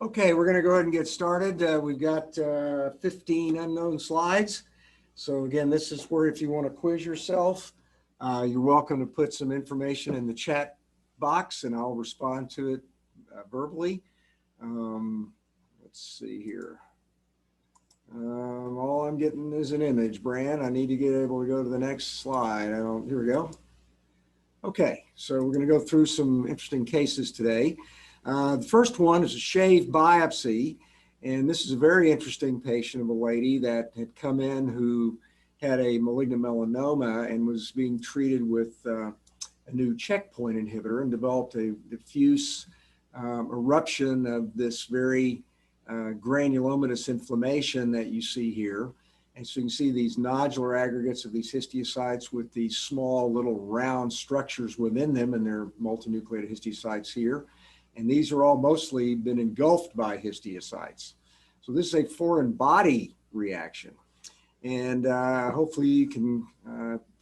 Okay, we're going to go ahead and get started. We've got 15 unknown slides. So again, this is where if you want to quiz yourself, you're welcome to put some information in the chat box and I'll respond to it verbally. Let's see here. All I'm getting is an image, Bran. I need to get able to go to the next slide. Here we go. Okay, so we're going to go through some interesting cases today. The first one is a shave biopsy, and this is a very interesting patient of a lady that had come in who had a malignant melanoma and was being treated with a new checkpoint inhibitor and developed a diffuse eruption of this very granulomatous inflammation that you see here. And so you can see these nodular aggregates of these histiocytes with these small little round structures within them, and they're multinucleated histiocytes here. And these are all mostly been engulfed by histiocytes. So this is a foreign body reaction. And hopefully you can,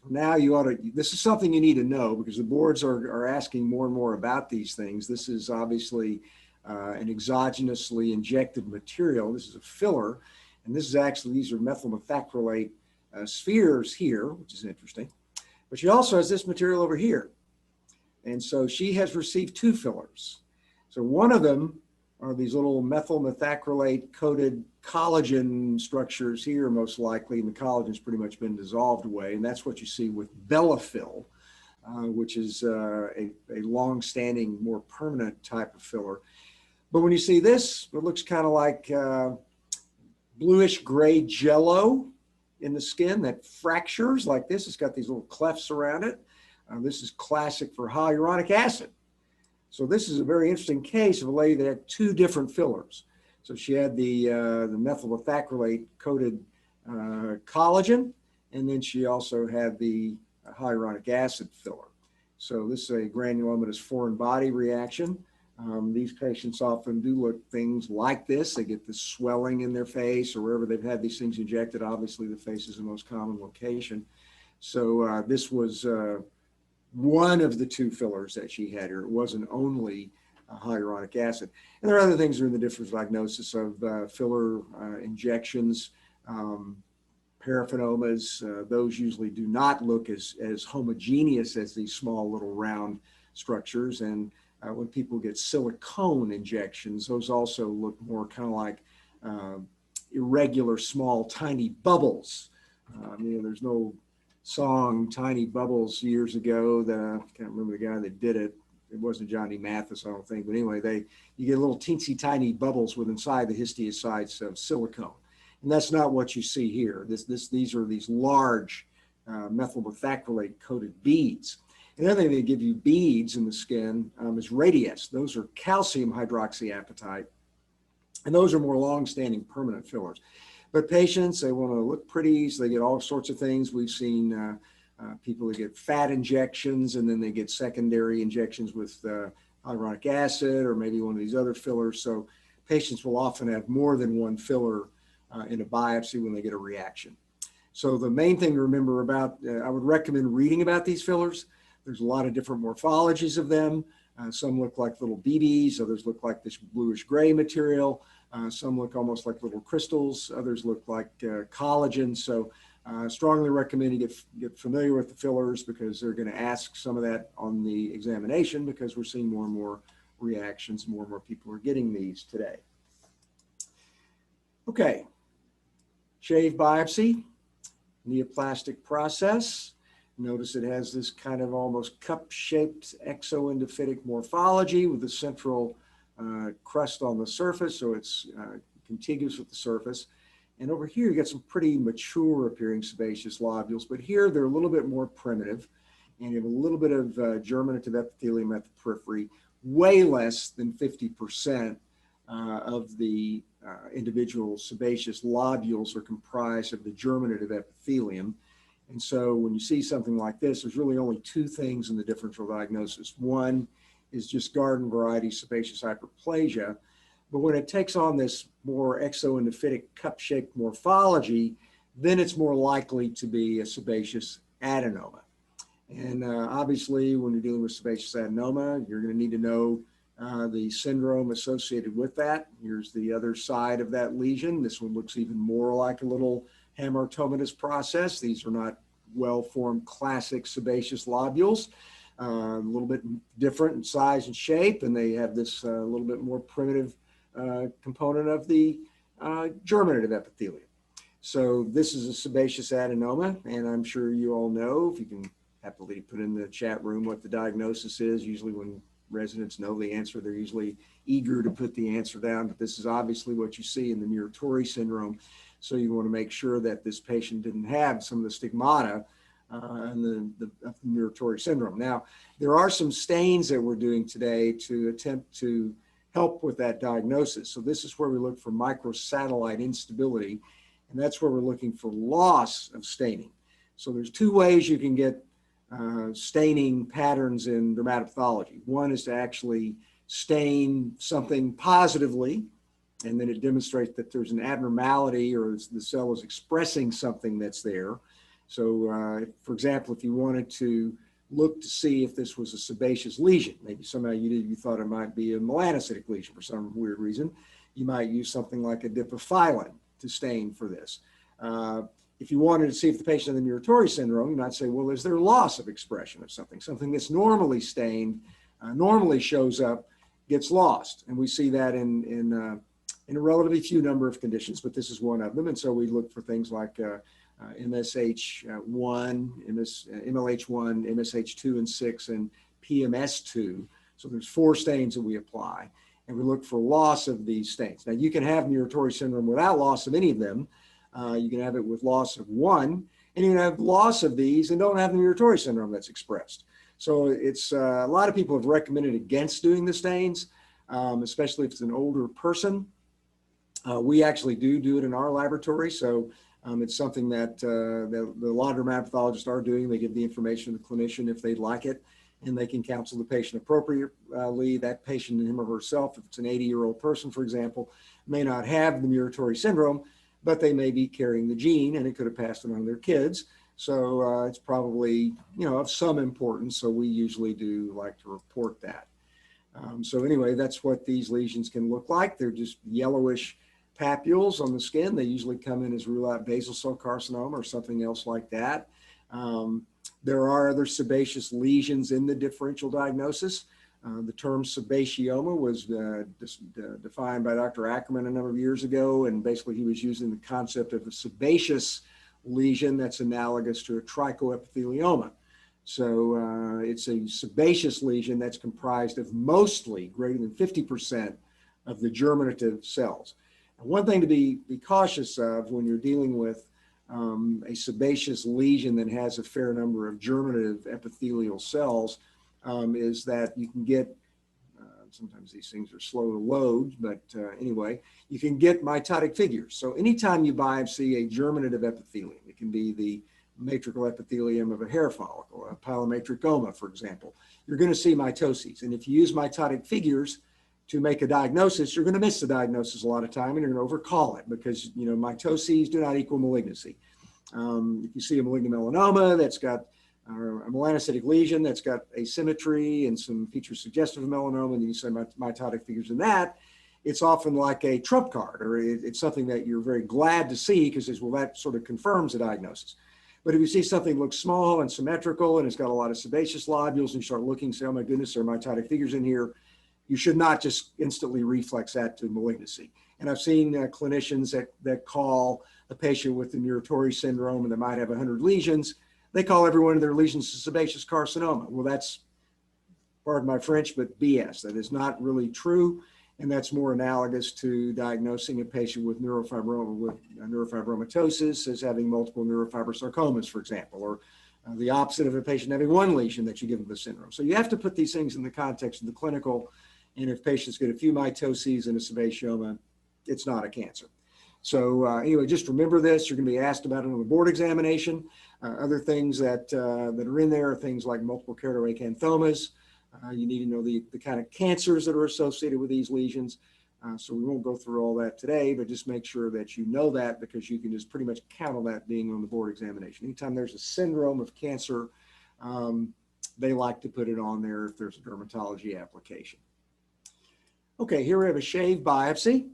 now you ought to, this is something you need to know because the boards are asking more and more about these things. This is obviously an exogenously injected material. This is a filler. And this is actually, these are methyl methacrylate spheres here, which is interesting. But she also has this material over here. And so she has received two fillers. So one of them are these little methyl methacrylate coated collagen structures here, most likely, and the collagen's pretty much been dissolved away. And that's what you see with Bellafill, which is a long-standing, more permanent type of filler. But when you see this, it looks kind of like bluish gray jello in the skin that fractures like this. It's got these little clefts around it. This is classic for hyaluronic acid. So this is a very interesting case of a lady that had two different fillers. So she had the methyl methacrylate coated collagen, and then she also had the hyaluronic acid filler. So this is a granulomatous foreign body reaction. These patients often do look things like this. They get this swelling in their face or wherever they've had these things injected. Obviously, the face is the most common location. So this was one of the two fillers that she had here. It wasn't only hyaluronic acid. And there are other things that are in the differential diagnosis of filler injections, paraphenomas. Those usually do not look as homogeneous as these small little round structures. And when people get silicone injections, those also look more kind of like irregular, small, tiny bubbles. There's no song Tiny Bubbles years ago that I can't remember the guy that did it. It wasn't Johnny Mathis, I don't think. But anyway, you get little teensy tiny bubbles with inside the histiocytes of silicone. And that's not what you see here. These are these large methyl methacrylate coated beads. Another thing they give you beads in the skin is radius. Those are calcium hydroxyapatite. And those are more long-standing permanent fillers. But patients, they want to look pretty, so they get all sorts of things. We've seen people that get fat injections, and then they get secondary injections with hyaluronic acid or maybe one of these other fillers. So patients will often have more than one filler in a biopsy when they get a reaction. So the main thing to remember about, I would recommend reading about these fillers. There's a lot of different morphologies of them. Some look like little BBs, others look like this bluish gray material. Some look almost like little crystals, others look like collagen. So strongly recommend you get familiar with the fillers because they're going to ask some of that on the examination because we're seeing more and more reactions, more and more people are getting these today. Okay, shave biopsy, neoplastic process. Notice it has this kind of almost cup-shaped exoendophytic morphology with the central crust on the surface, so it's contiguous with the surface. And over here, you get some pretty mature appearing sebaceous lobules, but here they're a little bit more primitive, and you have a little bit of germinative epithelium at the periphery. Way less than 50% of the individual sebaceous lobules are comprised of the germinative epithelium. And so when you see something like this, there's really only two things in the differential diagnosis. One is just garden variety sebaceous hyperplasia. But when it takes on this more exoendophytic cup-shaped morphology, then it's more likely to be a sebaceous adenoma. And obviously, when you're dealing with sebaceous adenoma, you're going to need to know the syndrome associated with that. Here's the other side of that lesion. This one looks even more like a little hamartomatous process. These are not well-formed classic sebaceous lobules. A little bit different in size and shape, and they have this little bit more primitive component of the germinative epithelium. So this is a sebaceous adenoma, and I'm sure you all know, if you can happily put in the chat room what the diagnosis is. Usually when residents know the answer, they're usually eager to put the answer down, but this is obviously what you see in the Muratori syndrome. So you want to make sure that this patient didn't have some of the stigmata and the Muratori syndrome. Now, there are some stains that we're doing today to attempt to help with that diagnosis. So this is where we look for microsatellite instability, and that's where we're looking for loss of staining. So there's two ways you can get staining patterns in dermatopathology. One is to actually stain something positively, and then it demonstrates that there's an abnormality or the cell is expressing something that's there. So, for example, if you wanted to look to see if this was a sebaceous lesion, maybe somehow you thought it might be a melanocytic lesion for some weird reason, you might use something like a dipephyllin to stain for this. If you wanted to see if the patient had the Muratori syndrome, you might say, well, is there loss of expression of something? Something that's normally stained, normally shows up, gets lost. And we see that in a relatively few number of conditions, but this is one of them. And so we look for things like MSH1, MLH1, MSH2 and 6, and PMS2. So there's 4 stains that we apply, and we look for loss of these stains. Now, you can have Muratori syndrome without loss of any of them. You can have it with loss of one, and you can have loss of these and don't have the Muratori syndrome that's expressed. So it's a lot of people have recommended against doing the stains, especially if it's an older person. We actually do it in our laboratory. So it's something that a lot of dermatopathologists are doing. They give the information to the clinician if they'd like it, and they can counsel the patient appropriately. That patient, him or herself, if it's an 80-year-old person, for example, may not have the Muratori syndrome, but they may be carrying the gene, and it could have passed it on to their kids. So it's probably, of some importance. So we usually do like to report that. So anyway, that's what these lesions can look like. They're just yellowish papules on the skin. They usually come in as rule-out basal cell carcinoma or something else like that. There are other sebaceous lesions in the differential diagnosis. The term sebaceoma was defined by Dr. Ackerman a number of years ago, and basically he was using the concept of a sebaceous lesion that's analogous to a trichoepithelioma. So it's a sebaceous lesion that's comprised of mostly greater than 50% of the germinative cells. And one thing to be cautious of when you're dealing with a sebaceous lesion that has a fair number of germinative epithelial cells is that you can get, sometimes these things are slow to load, but anyway, you can get mitotic figures. So anytime you biopsy a germinative epithelium, it can be the matrical epithelium of a hair follicle, a pilomatricoma, for example, you're going to see mitoses. And if you use mitotic figures to make a diagnosis, you're going to miss the diagnosis a lot of time, and you're going to overcall it because, mitoses do not equal malignancy. If you see a malignant melanoma that's got a melanocytic lesion that's got asymmetry and some features suggestive of melanoma, and you say mitotic figures in that, it's often like a trump card, or it's something that you're very glad to see because that sort of confirms the diagnosis. But if you see something looks small and symmetrical and it's got a lot of sebaceous lobules, and you start looking, say, oh my goodness, there are mitotic figures in here, you should not just instantly reflex that to malignancy. And I've seen clinicians that call a patient with the Muratori syndrome and they might have 100 lesions. They call every one of their lesions a sebaceous carcinoma. Well, that's, pardon my French, but BS. That is not really true. And that's more analogous to diagnosing a patient with neurofibromatosis as having multiple neurofibrosarcomas, for example, or the opposite of a patient having one lesion that you give them the syndrome. So you have to put these things in the context of the clinical. And if patients get a few mitoses and a sebaceoma, it's not a cancer. So anyway, just remember this. You're going to be asked about it on the board examination. Other things that are in there are things like multiple keratoacanthomas. You need to know the kind of cancers that are associated with these lesions. So we won't go through all that today, but just make sure that you know that, because you can just pretty much count on that being on the board examination. Anytime there's a syndrome of cancer, they like to put it on there if there's a dermatology application. Okay, here we have a shave biopsy,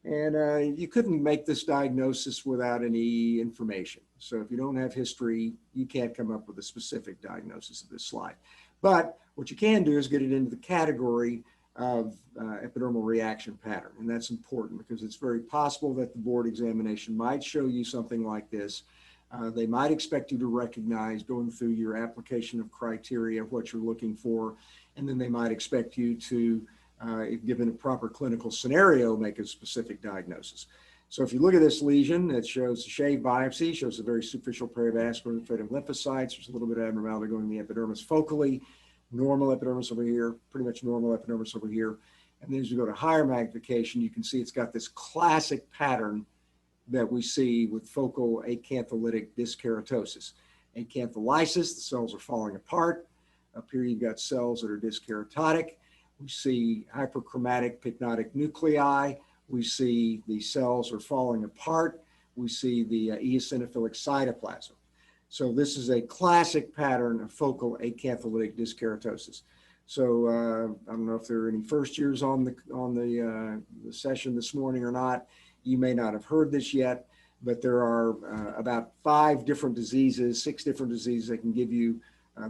and you couldn't make this diagnosis without any information. So if you don't have history, you can't come up with a specific diagnosis of this slide. But what you can do is get it into the category of epidermal reaction pattern. And that's important because it's very possible that the board examination might show you something like this. They might expect you to recognize going through your application of criteria what you're looking for, and then they might expect you to, given a proper clinical scenario, make a specific diagnosis. So if you look at this lesion, it shows a shave biopsy, shows a very superficial perivascular infiltrative lymphocytes. There's a little bit of abnormality going in the epidermis focally, normal epidermis over here, pretty much normal epidermis over here. And then as you go to higher magnification, you can see it's got this classic pattern that we see with focal acantholytic dyskeratosis. Acantholysis, the cells are falling apart. Up here you've got cells that are dyskeratotic. We see hyperchromatic pycnotic nuclei. We see the cells are falling apart. We see the eosinophilic cytoplasm. So this is a classic pattern of focal acantholytic dyskeratosis. So I don't know if there are any first years on the session this morning or not. You may not have heard this yet, but there are about 5 different diseases, 6 different diseases that can give you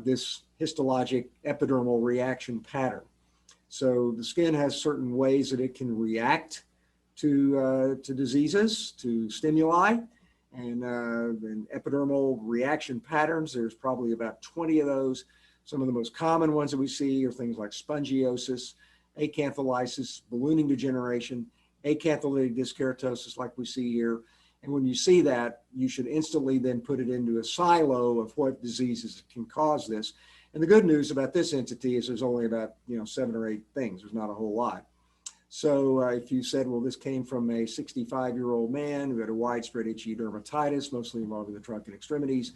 this histologic epidermal reaction pattern. So the skin has certain ways that it can react to diseases, to stimuli, and epidermal reaction patterns. There's probably about 20 of those. Some of the most common ones that we see are things like spongiosis, acantholysis, ballooning degeneration, acantholytic dyskeratosis like we see here. And when you see that, you should instantly then put it into a silo of what diseases can cause this. And the good news about this entity is there's only about 7 or 8 things. There's not a whole lot. So if you said, well, this came from a 65-year-old man who had a widespread itchy dermatitis, mostly involving the trunk and extremities,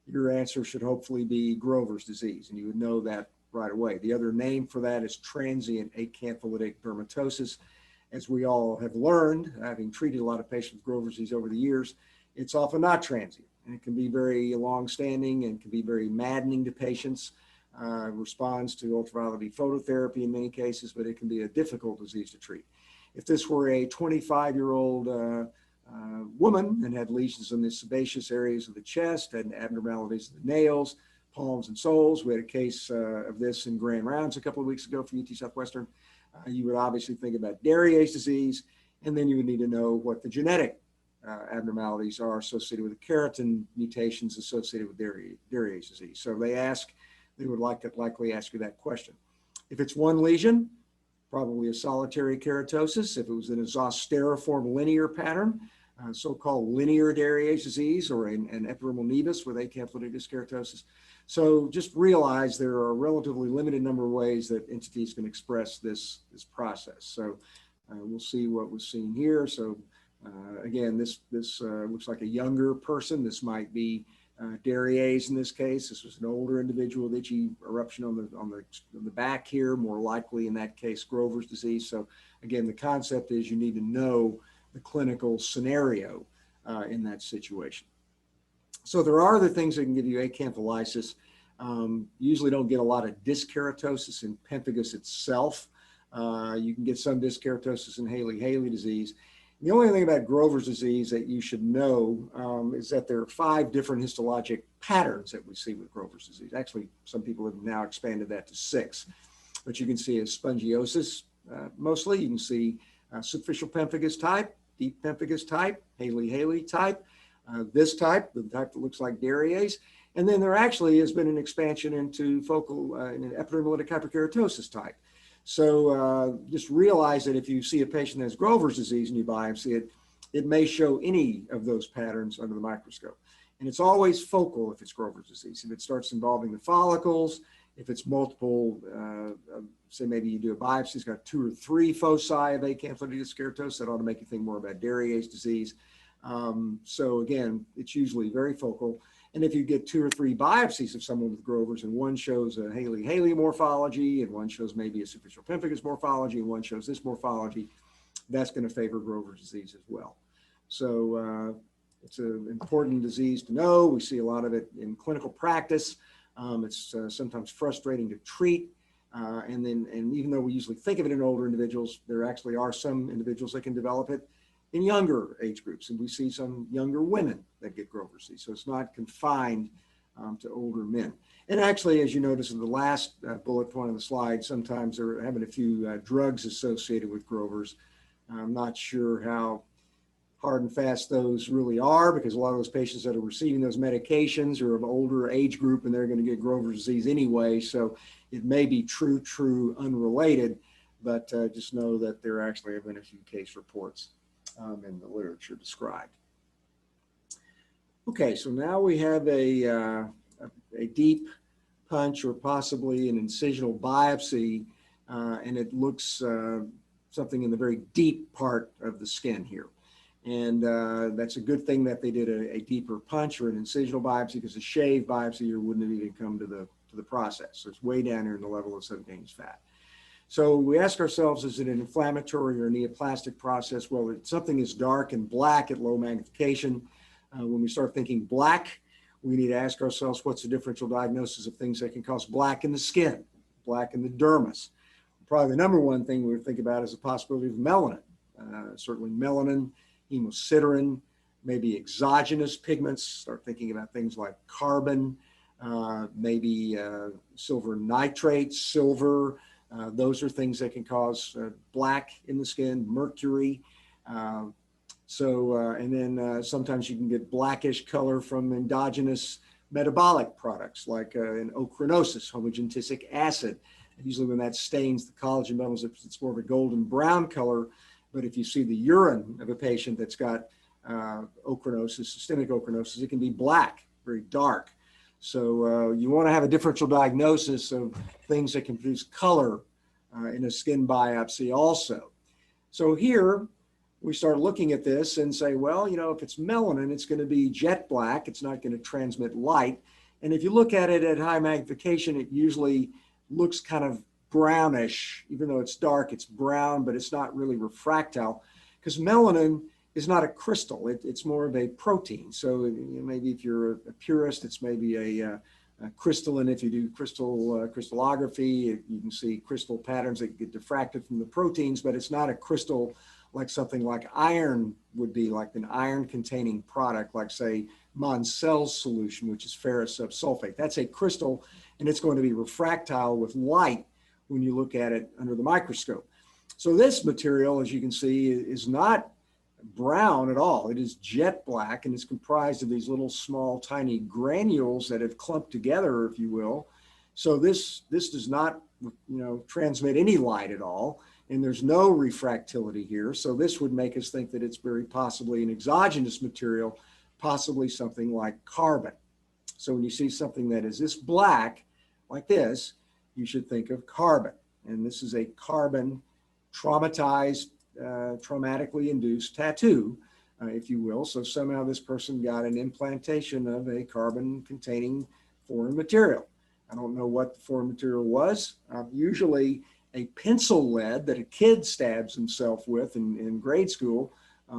your answer should hopefully be Grover's disease, and you would know that right away. The other name for that is transient acantholytic dermatosis. As we all have learned, having treated a lot of patients with Grover's disease over the years, it's often not transient, and it can be very long-standing and can be very maddening to patients. Responds to ultraviolet B phototherapy in many cases, but it can be a difficult disease to treat. If this were a 25-year-old woman and had lesions in the sebaceous areas of the chest, had abnormalities of the nails, palms, and soles, we had a case of this in Grand Rounds a couple of weeks ago for UT Southwestern. You would obviously think about Derrié's disease, and then you would need to know what the genetic abnormalities are associated with the keratin mutations associated with Derrié's disease. So they would likely ask you that question. If it's one lesion, probably a solitary keratosis. If it was in a zosteriform linear pattern, so-called linear Derrié's disease, or an epidermal nevus with acantholytic dyskeratosis. So just realize there are a relatively limited number of ways that entities can express this process. So we'll see what was seen here. So again, this looks like a younger person. This might be Derrié's in this case. This was an older individual with itchy eruption on the back here, more likely in that case Grover's disease. So again, the concept is you need to know the clinical scenario in that situation. So there are other things that can give you acantholysis. Usually don't get a lot of dyskeratosis in pemphigus itself. You can get some dyskeratosis in Hailey-Hailey disease. The only thing about Grover's disease that you should know is that there are 5 different histologic patterns that we see with Grover's disease. Actually, some people have now expanded that to 6. But you can see a spongiosis mostly. You can see superficial pemphigus type, deep pemphigus type, Hailey-Hailey type, this type, the type that looks like Derrié's. And then there actually has been an expansion into focal and epidermolytic hyperkeratosis type. So just realize that if you see a patient that has Grover's disease and you biopsy it, it may show any of those patterns under the microscope. And it's always focal if it's Grover's disease. If it starts involving the follicles, if it's multiple, say maybe you do a biopsy, it's got 2 or 3 foci of acantholytic dyskeratosis, that ought to make you think more about Derrié's disease. So again, it's usually very focal. And if you get 2 or 3 biopsies of someone with Grover's, and one shows a Hailey-Hailey morphology, and one shows maybe a superficial pemphigus morphology, and one shows this morphology, that's going to favor Grover's disease as well. So it's an important disease to know. We see a lot of it in clinical practice. It's sometimes frustrating to treat. And even though we usually think of it in older individuals, there actually are some individuals that can develop it in younger age groups. And we see some younger women that get Grover's disease. So it's not confined to older men. And actually, as you notice in the last bullet point on the slide, sometimes they're having a few drugs associated with Grover's. I'm not sure how hard and fast those really are, because a lot of those patients that are receiving those medications are of older age group and they're going to get Grover's disease anyway. So it may be true unrelated, but just know that there actually have been a few case reports in the literature described. Okay, so now we have a deep punch or possibly an incisional biopsy, and it looks something in the very deep part of the skin here. And that's a good thing that they did a deeper punch or an incisional biopsy, because a shave biopsy you wouldn't have even come to the process. So it's way down here in the level of subcutaneous fat. So we ask ourselves, is it an inflammatory or neoplastic process? Well, if something is dark and black at low magnification, when we start thinking black, we need to ask ourselves, what's the differential diagnosis of things that can cause black in the skin, black in the dermis? Probably the number one thing we would think about is the possibility of melanin. Certainly melanin, hemosiderin, maybe exogenous pigments. Start thinking about things like carbon, maybe silver nitrate, silver. Those are things that can cause black in the skin, mercury. And then sometimes you can get blackish color from endogenous metabolic products like an ochranosis, homogentisic acid. Usually when that stains the collagen metals, it's more of a golden brown color. But if you see the urine of a patient that's got ochranosis, systemic ochranosis, it can be black, very dark. So you want to have a differential diagnosis of things that can produce color in a skin biopsy also. So here we start looking at this and say, well, you know, if it's melanin, it's going to be jet black. It's not going to transmit light. And if you look at it at high magnification, it usually looks kind of brownish. Even though it's dark, it's brown, but it's not really refractile, because melanin is not a crystal. It's more of a protein. So maybe if you're a purist, it's maybe a crystalline. If you do crystallography, you can see crystal patterns that get diffracted from the proteins, but it's not a crystal like something like iron would be, like an iron-containing product, like say Monsell's solution, which is ferrous subsulfate. That's a crystal, and it's going to be refractile with light when you look at it under the microscope. So this material, as you can see, is not brown at all. It is jet black, and it's comprised of these little small tiny granules that have clumped together, if you will. So this does not, transmit any light at all, and there's no refractility here. So this would make us think that it's very possibly an exogenous material, possibly something like carbon. So when you see something that is this black, like this, you should think of carbon. And this is a carbon traumatized, traumatically induced tattoo, if you will. So somehow this person got an implantation of a carbon-containing foreign material. I don't know what the foreign material was. Usually a pencil lead that a kid stabs himself with in grade school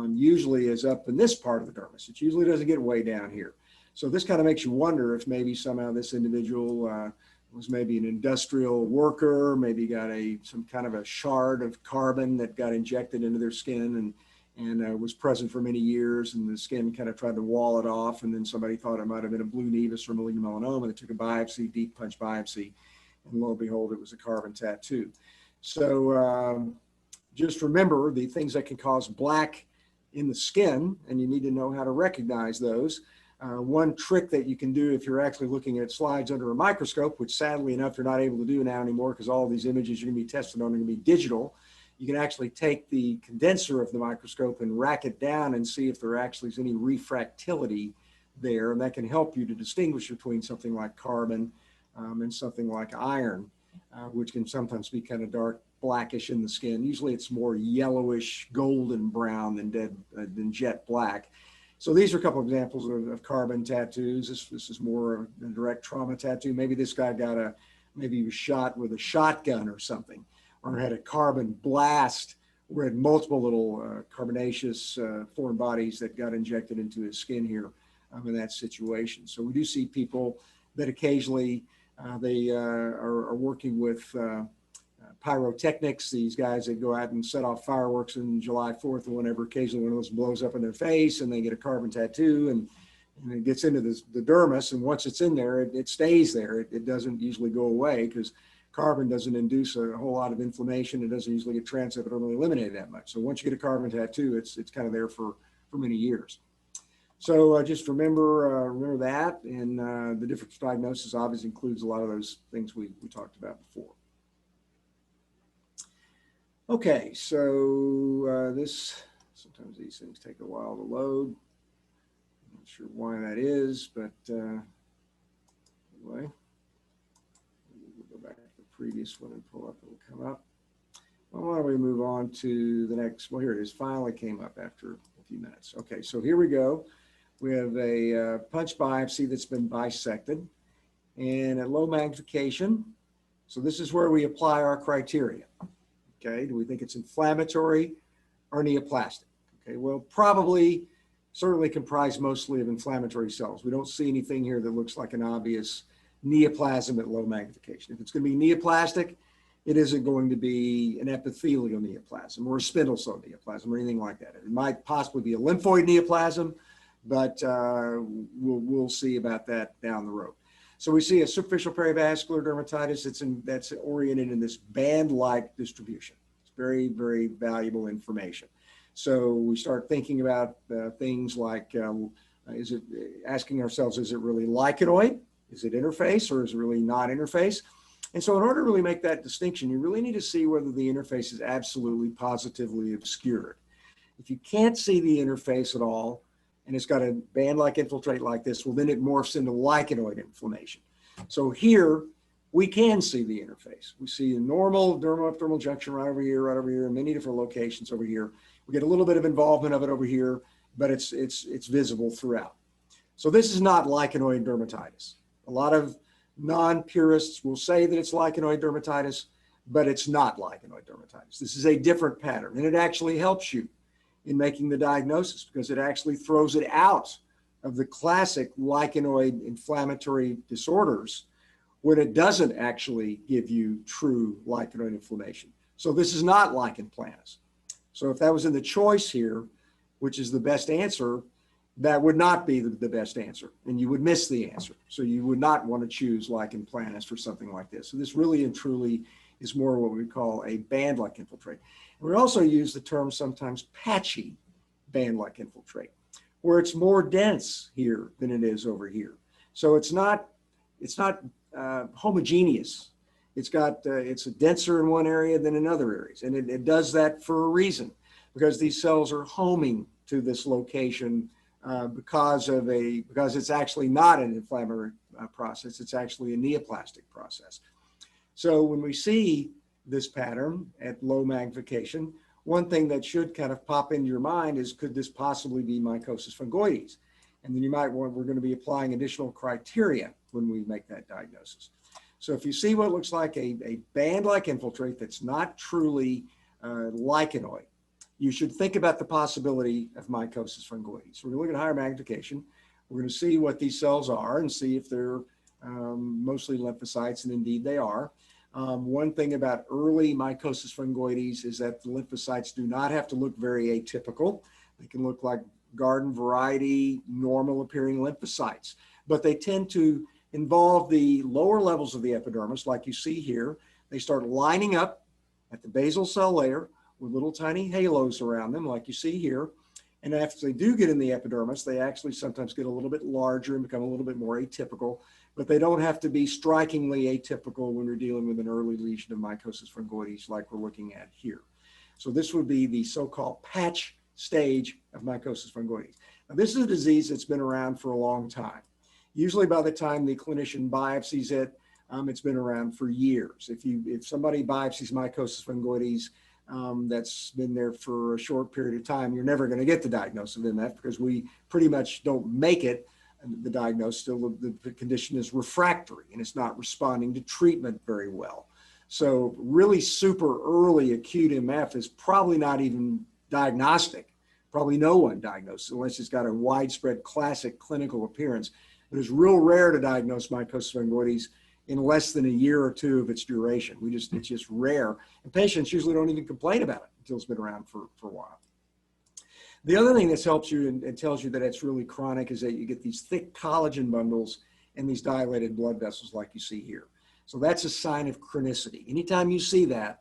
usually is up in this part of the dermis. It usually doesn't get way down here. So this kind of makes you wonder if maybe somehow this individual was maybe an industrial worker, maybe got some kind of a shard of carbon that got injected into their skin and was present for many years, and the skin kind of tried to wall it off, and then somebody thought it might have been a blue nevus or malignant melanoma. They took a biopsy, deep punch biopsy, and lo and behold, it was a carbon tattoo. So just remember the things that can cause black in the skin, and you need to know how to recognize those. One trick that you can do if you're actually looking at slides under a microscope, which sadly enough you're not able to do now anymore because all of these images you're going to be tested on are going to be digital. You can actually take the condenser of the microscope and rack it down and see if there actually is any refractility there, and that can help you to distinguish between something like carbon and something like iron, which can sometimes be kind of dark blackish in the skin. Usually it's more yellowish golden brown than jet black. So these are a couple of examples of carbon tattoos. This is more a direct trauma tattoo. Maybe this guy maybe he was shot with a shotgun or something, or had a carbon blast where had multiple little carbonaceous foreign bodies that got injected into his skin here in that situation. So we do see people that occasionally They are working with pyrotechnics, these guys that go out and set off fireworks on July 4th or whenever. Occasionally one of those blows up in their face and they get a carbon tattoo, and it gets into the dermis, and once it's in there, it stays there. It doesn't usually go away because carbon doesn't induce a whole lot of inflammation. It doesn't usually get transepiddermally eliminated that much. So once you get a carbon tattoo, it's kind of there for many years. So just remember that, and the differential diagnosis obviously includes a lot of those things we talked about before. Okay, so sometimes these things take a while to load. I'm not sure why that is, but anyway, we'll go back to the previous one and pull up, it'll come up. Well, why don't we move on to the next? Well, here it is, finally came up after a few minutes. Okay, so here we go. We have a punch biopsy that's been bisected and at low magnification. So this is where we apply our criteria. Okay, do we think it's inflammatory or neoplastic? Okay, well, certainly comprised mostly of inflammatory cells. We don't see anything here that looks like an obvious neoplasm at low magnification. If it's going to be neoplastic, it isn't going to be an epithelial neoplasm or a spindle cell neoplasm or anything like that. It might possibly be a lymphoid neoplasm, but we'll see about that down the road. So we see a superficial perivascular dermatitis that's oriented in this band-like distribution. It's very, very valuable information. So we start thinking about things like, asking ourselves, is it really lichenoid? Is it interface, or is it really non-interface? And so in order to really make that distinction, you really need to see whether the interface is absolutely positively obscured. If you can't see the interface at all, and it's got a band-like infiltrate like this, well, then it morphs into lichenoid inflammation. So here, we can see the interface. We see a normal dermal-epidermal junction right over here, in many different locations over here. We get a little bit of involvement of it over here, but it's visible throughout. So this is not lichenoid dermatitis. A lot of non-purists will say that it's lichenoid dermatitis, but it's not lichenoid dermatitis. This is a different pattern, and it actually helps you in making the diagnosis because it actually throws it out of the classic lichenoid inflammatory disorders when it doesn't actually give you true lichenoid inflammation. So this is not lichen planus. So if that was in the choice here, which is the best answer, that would not be the best answer, and you would miss the answer. So you would not want to choose lichen planus for something like this. So this really and truly is more what we call a band-like infiltrate. We also use the term sometimes patchy band-like infiltrate, where it's more dense here than it is over here. So it's not homogeneous. It's denser in one area than in other areas, and it does that for a reason, because these cells are homing to this location because it's actually not an inflammatory process. It's actually a neoplastic process. So when we see this pattern at low magnification, one thing that should kind of pop into your mind is, could this possibly be Mycosis Fungoides? And then we're going to be applying additional criteria when we make that diagnosis. So if you see what looks like a band-like infiltrate that's not truly lichenoid, you should think about the possibility of Mycosis Fungoides. So we're going to look at higher magnification. We're going to see what these cells are and see if they're mostly lymphocytes, and indeed they are. One thing about early Mycosis Fungoides is that the lymphocytes do not have to look very atypical. They can look like garden variety, normal appearing lymphocytes, but they tend to involve the lower levels of the epidermis, like you see here. They start lining up at the basal cell layer with little tiny halos around them, like you see here. And after they do get in the epidermis, they actually sometimes get a little bit larger and become a little bit more atypical, but they don't have to be strikingly atypical when you're dealing with an early lesion of Mycosis Fungoides like we're looking at here. So this would be the so-called patch stage of Mycosis Fungoides. Now, this is a disease that's been around for a long time. Usually by the time the clinician biopsies it, it's been around for years. If somebody biopsies Mycosis Fungoides that's been there for a short period of time, you're never going to get the diagnosis of MF because we pretty much don't make it the diagnosis. Still, the condition is refractory and it's not responding to treatment very well. So really super early acute MF is probably not even diagnostic. Probably no one diagnosed unless it's got a widespread classic clinical appearance. But it's real rare to diagnose Mycosis Fungoides in less than a year or two of its duration. It's just rare. And patients usually don't even complain about it until it's been around for a while. The other thing that helps you and tells you that it's really chronic is that you get these thick collagen bundles and these dilated blood vessels like you see here. So that's a sign of chronicity. Anytime you see that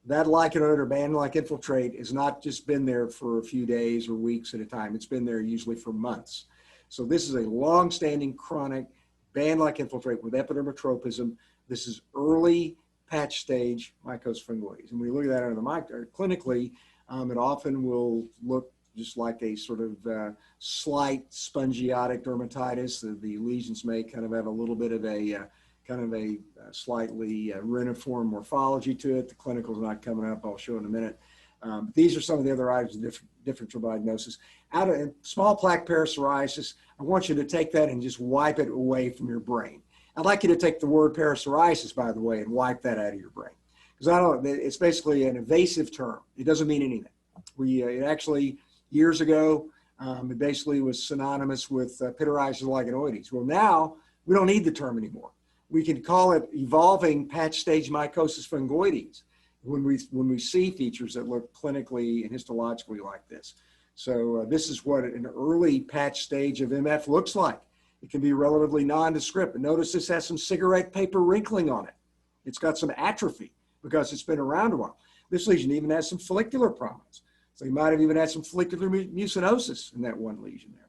lichenoid or band-like infiltrate has not just been there for a few days or weeks at a time. It's been there usually for months. So this is a long-standing chronic band-like infiltrate with epidermotropism. This is early patch stage Mycosis Fungoides. And we look at that under the microscope. Clinically, it often will look just like a sort of slight spongiotic dermatitis. The lesions may kind of have a little bit of a slightly reniform morphology to it. The clinical is not coming up. I'll show in a minute. These are some of the other items of differential diagnosis. Out of small plaque parapsoriasis, I want you to take that and just wipe it away from your brain. I'd like you to take the word parapsoriasis, by the way, and wipe that out of your brain. Because it's basically an evasive term. It doesn't mean anything. It actually, years ago, it basically was synonymous with pityriasis lichenoides. Well, now we don't need the term anymore. We can call it evolving patch stage Mycosis Fungoides when we see features that look clinically and histologically like this. So this is what an early patch stage of MF looks like. It can be relatively nondescript. And notice this has some cigarette paper wrinkling on it. It's got some atrophy because it's been around a while. This lesion even has some follicular prominence. So you might have even had some follicular mucinosis in that one lesion there.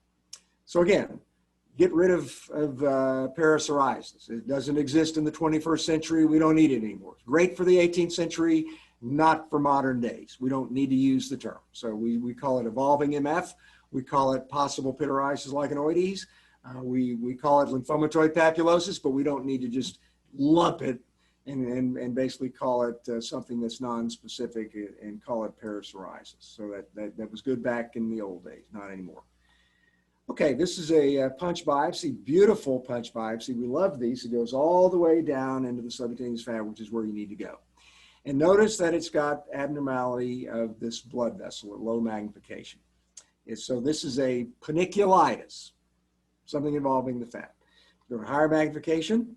So again, get rid of parapsoriasis. It doesn't exist in the 21st century. We don't need it anymore. It's great for the 18th century, not for modern days. We don't need to use the term. So we call it evolving MF. We call it possible pityriasis lichenoides. We call it lymphomatoid papulosis, but we don't need to just lump it and basically call it something that's non-specific and call it parapsoriasis. So that was good back in the old days, not anymore. Okay, this is a punch biopsy, beautiful punch biopsy. We love these. It goes all the way down into the subcutaneous fat, which is where you need to go. And notice that it's got abnormality of this blood vessel at low magnification. So this is a paniculitis, something involving the fat. Go to higher magnification,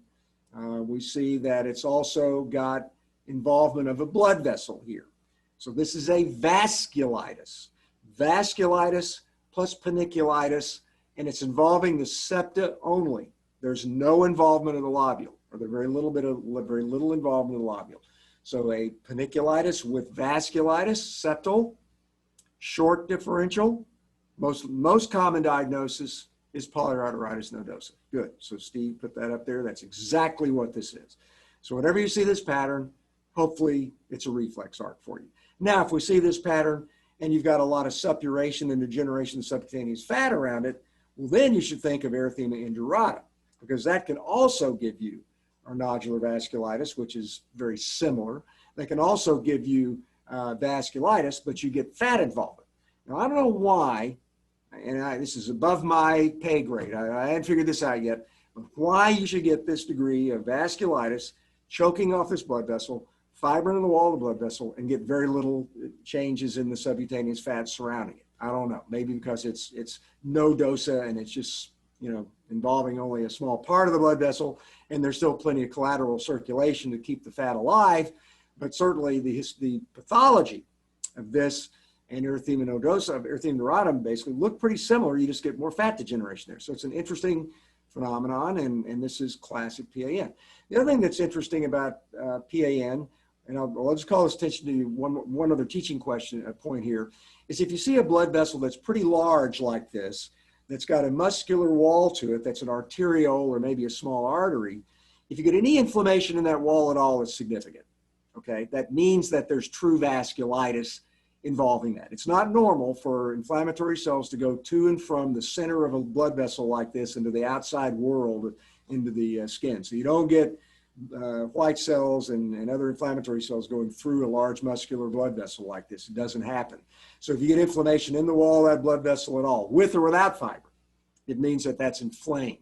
we see that it's also got involvement of a blood vessel here. So this is a vasculitis. Vasculitis plus paniculitis, and it's involving the septa only. There's no involvement of the lobule, or there's very little involvement of the lobule. So a paniculitis with vasculitis, septal, short differential. Most common diagnosis is polyarteritis nodosa. Good. So Steve put that up there. That's exactly what this is. So whenever you see this pattern, hopefully it's a reflex arc for you. Now, if we see this pattern and you've got a lot of suppuration and degeneration of subcutaneous fat around it, well, then you should think of erythema indurata, because that can also give you our nodular vasculitis, which is very similar. They can also give you vasculitis, but you get fat involvement. Now, I don't know why, and this is above my pay grade. I hadn't figured this out yet, but why you should get this degree of vasculitis, choking off this blood vessel, fibrin in the wall of the blood vessel, and get very little changes in the subcutaneous fat surrounding it. I don't know. Maybe because it's nodosa and it's just, involving only a small part of the blood vessel, and there's still plenty of collateral circulation to keep the fat alive. But certainly the pathology of this and erythema nodosa, erythema induratum, basically look pretty similar. You just get more fat degeneration there. So it's an interesting phenomenon, and this is classic PAN. The other thing that's interesting about PAN, and I'll just call this attention to one other teaching point here, is if you see a blood vessel that's pretty large like this, that's got a muscular wall to it, that's an arteriole or maybe a small artery, if you get any inflammation in that wall at all, it's significant, okay? That means that there's true vasculitis involving that. It's not normal for inflammatory cells to go to and from the center of a blood vessel like this into the outside world, into the skin. So you don't get white cells and other inflammatory cells going through a large muscular blood vessel like this. It doesn't happen. So if you get inflammation in the wall of that blood vessel at all, with or without fibrin, it means that that's inflamed.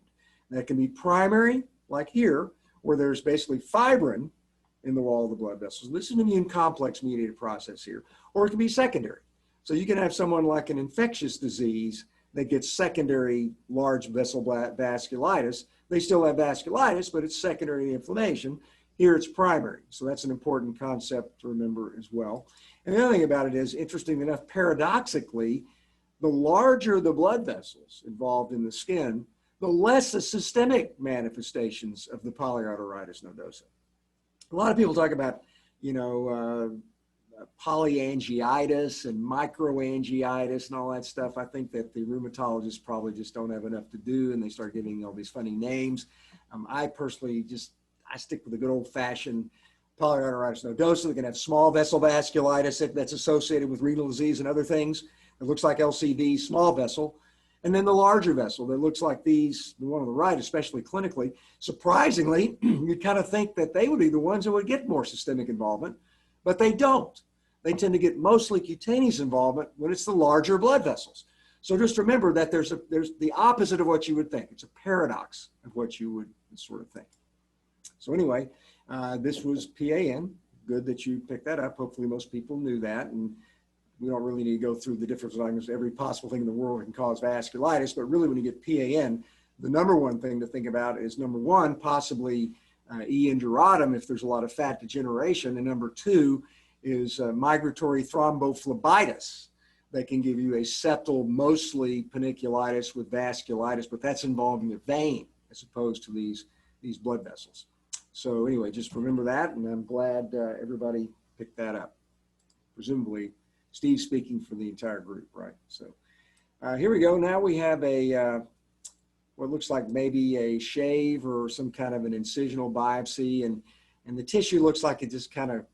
That can be primary, like here, where there's basically fibrin in the wall of the blood vessels. This is an immune complex mediated process here. Or it can be secondary. So you can have someone like an infectious disease that get secondary large vessel vasculitis. They still have vasculitis, but it's secondary inflammation. Here it's primary. So that's an important concept to remember as well. And the other thing about it is, interestingly enough, paradoxically, the larger the blood vessels involved in the skin, the less the systemic manifestations of the polyarteritis nodosa. A lot of people talk about, polyangiitis and microangiitis and all that stuff. I think that the rheumatologists probably just don't have enough to do, and they start giving all these funny names. I personally I stick with the good old-fashioned polyarteritis nodosa. They can have small vessel vasculitis that's associated with renal disease and other things. It looks like LCV, small vessel. And then the larger vessel that looks like these, the one on the right, especially clinically. Surprisingly, you'd kind of think that they would be the ones that would get more systemic involvement, but they don't. They tend to get mostly cutaneous involvement when it's the larger blood vessels. So just remember that there's the opposite of what you would think. It's a paradox of what you would sort of think. So anyway, this was PAN. Good that you picked that up. Hopefully most people knew that. And we don't really need to go through the differential diagnosis. Every possible thing in the world can cause vasculitis, but really when you get PAN, the number one thing to think about is number one, possibly E. induratum if there's a lot of fat degeneration, and number two is migratory thrombophlebitis that can give you a septal, mostly paniculitis with vasculitis, but that's involving the vein as opposed to these blood vessels. So anyway, just remember that, and I'm glad everybody picked that up. Presumably, Steve's speaking for the entire group, right? So here we go. Now we have what looks like maybe a shave or some kind of an incisional biopsy, and the tissue looks like it just kind of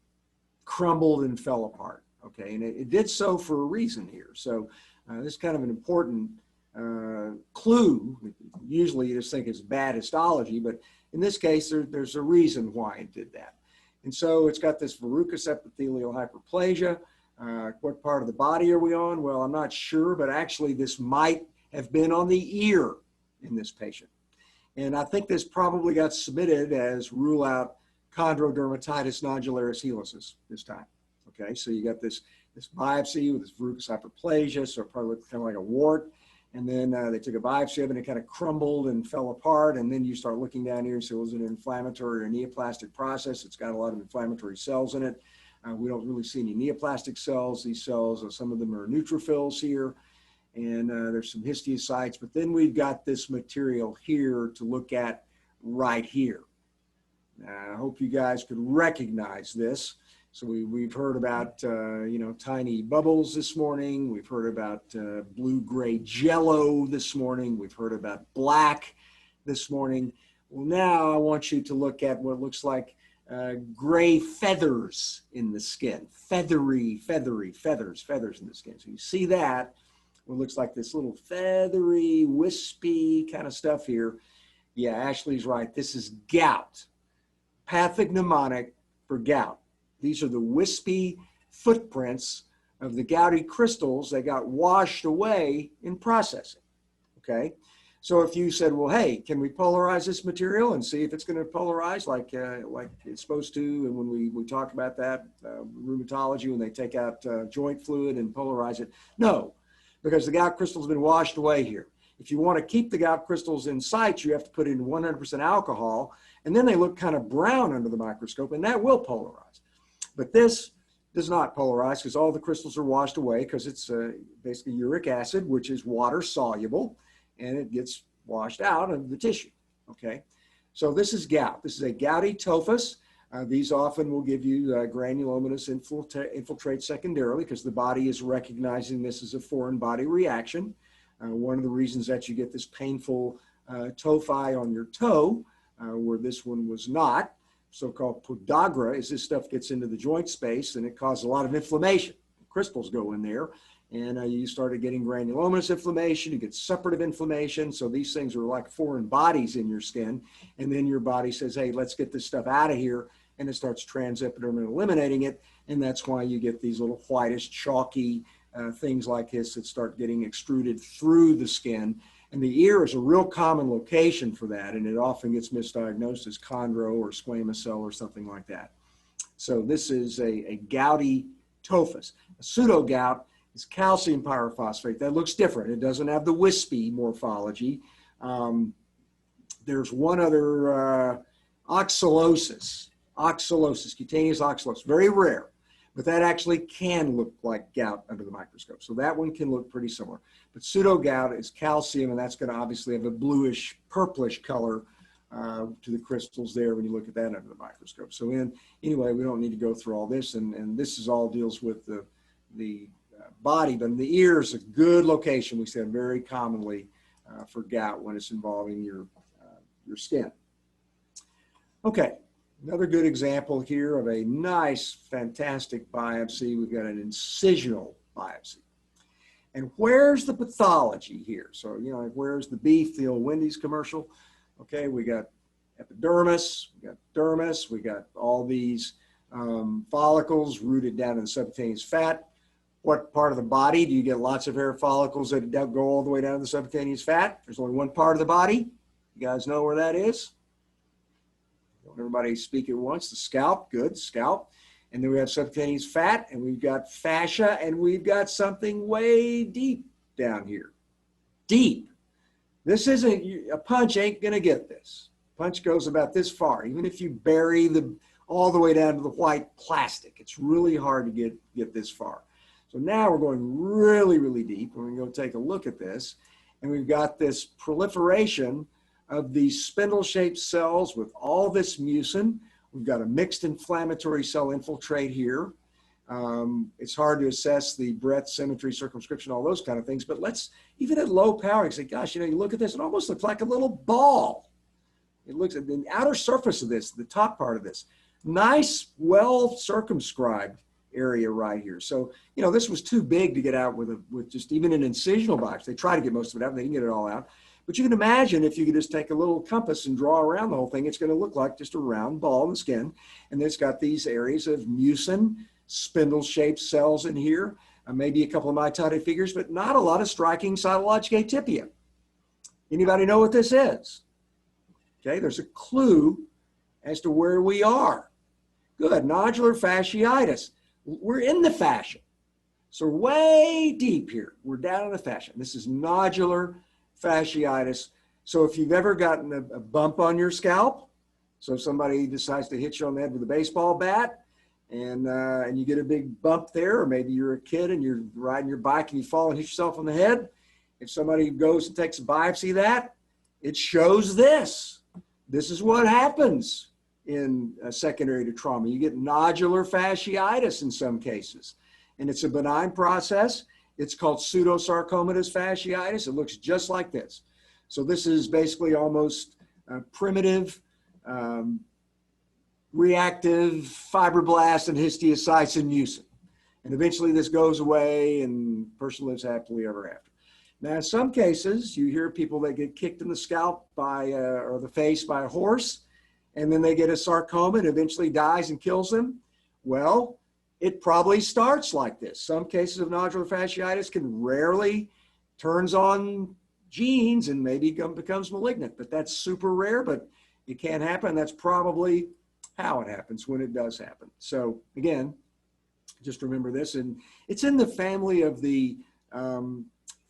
crumbled and fell apart, okay? And it did so for a reason here. So this is kind of an important clue. Usually you just think it's bad histology, but in this case, there's a reason why it did that. And so it's got this verrucous epithelial hyperplasia. What part of the body are we on? Well, I'm not sure, but actually this might have been on the ear in this patient. And I think this probably got submitted as rule out chondrodermatitis nodularis helosis this time. Okay, so you got this biopsy with this verrucous hyperplasia, so it probably looked kind of like a wart. And then they took a biopsy of it and it kind of crumbled and fell apart. And then you start looking down here and say, was it an inflammatory or neoplastic process? It's got a lot of inflammatory cells in it. We don't really see any neoplastic cells. These cells, some of them are neutrophils here, and there's some histiocytes. But then we've got this material here to look at right here. I hope you guys could recognize this. So we've heard about, tiny bubbles this morning. We've heard about blue-gray jello this morning. We've heard about black this morning. Well, now I want you to look at what looks like gray feathers in the skin, feathery feathers in the skin. So you see that, what looks like this little feathery, wispy kind of stuff here. Yeah, Ashley's right. This is gout, pathognomonic for gout. These are the wispy footprints of the gouty crystals that got washed away in processing, okay? So if you said, well, hey, can we polarize this material and see if it's going to polarize like it's supposed to? And when we talk about that, rheumatology, when they take out joint fluid and polarize it, no, because the gout crystal has been washed away here. If you want to keep the gout crystals in situ, you have to put in 100% alcohol, and then they look kind of brown under the microscope, and that will polarize. But this does not polarize because all the crystals are washed away because it's basically uric acid, which is water soluble, and it gets washed out of the tissue, okay? So this is gout. This is a gouty tophus. These often will give you granulomatous infiltrate secondarily because the body is recognizing this as a foreign body reaction. One of the reasons that you get this painful tophi on your toe, where this one was not, so-called podagra, is this stuff gets into the joint space and it causes a lot of inflammation. Crystals go in there. And you started getting granulomatous inflammation, you get suppurative inflammation. So these things are like foreign bodies in your skin. And then your body says, hey, let's get this stuff out of here. And it starts transepidermal and eliminating it. And that's why you get these little whitish, chalky things like this that start getting extruded through the skin. And the ear is a real common location for that. And it often gets misdiagnosed as chondro or squamous cell or something like that. So this is a gouty tophus. A pseudogout is calcium pyrophosphate. That looks different. It doesn't have the wispy morphology. There's one other, oxalosis, cutaneous oxalosis, very rare, but that actually can look like gout under the microscope. So that one can look pretty similar. But pseudo-gout is calcium, and that's going to obviously have a bluish, purplish color to the crystals there when you look at that under the microscope. So anyway, we don't need to go through all this, and this is all deals with the body, but in the ear is a good location, we said, very commonly for gout when it's involving your skin. Okay, another good example here of a nice, fantastic biopsy. We've got an incisional biopsy. And where's the pathology here? So, you know, where's the beef, the old Wendy's commercial? Okay, we got epidermis, we got dermis, we got all these follicles rooted down in the subcutaneous fat. What part of the body do you get lots of hair follicles that go all the way down to the subcutaneous fat? There's only one part of the body. You guys know where that is? Don't everybody speak at once. The scalp, good, scalp. And then we have subcutaneous fat, and we've got fascia, and we've got something way deep down here. Deep. This isn't, a punch ain't gonna get this. Punch goes about this far. Even if you bury all the way down to the white plastic, it's really hard to get this far. So now we're going really, really deep. We're gonna go take a look at this. And we've got this proliferation of these spindle-shaped cells with all this mucin. We've got a mixed inflammatory cell infiltrate here. It's hard to assess the breadth, symmetry, circumscription, all those kind of things, but let's, even at low power, you say, gosh, you know, you look at this, it almost looks like a little ball. It looks at the outer surface of this, the top part of this. Nice, well circumscribed area right here. So, you know, this was too big to get out with just even an incisional biopsy. They try to get most of it out, and they can get it all out. But you can imagine if you could just take a little compass and draw around the whole thing, it's going to look like just a round ball in the skin. And it's got these areas of mucin, spindle-shaped cells in here, maybe a couple of mitotic figures, but not a lot of striking cytologic atypia. Anybody know what this is? Okay, there's a clue as to where we are. Good, nodular fasciitis. We're in the fascia. So way deep here, we're down in the fascia. This is nodular fasciitis. So if you've ever gotten a bump on your scalp, so if somebody decides to hit you on the head with a baseball bat, and you get a big bump there, or maybe you're a kid and you're riding your bike and you fall and hit yourself on the head, if somebody goes and takes a biopsy of that, it shows this. This is what happens in secondary to trauma. You get nodular fasciitis in some cases, and it's a benign process. It's called pseudosarcomatous fasciitis. It looks just like this. So this is basically almost primitive, reactive fibroblast and histiocytes and mucin. And eventually this goes away and the person lives happily ever after. Now, in some cases, you hear people that get kicked in the scalp by, or the face by a horse, and then they get a sarcoma and eventually dies and kills them. Well, it probably starts like this. Some cases of nodular fasciitis can rarely turns on genes and maybe becomes malignant, but that's super rare, but it can happen. That's probably how it happens when it does happen. So again, just remember this, and it's in the family of the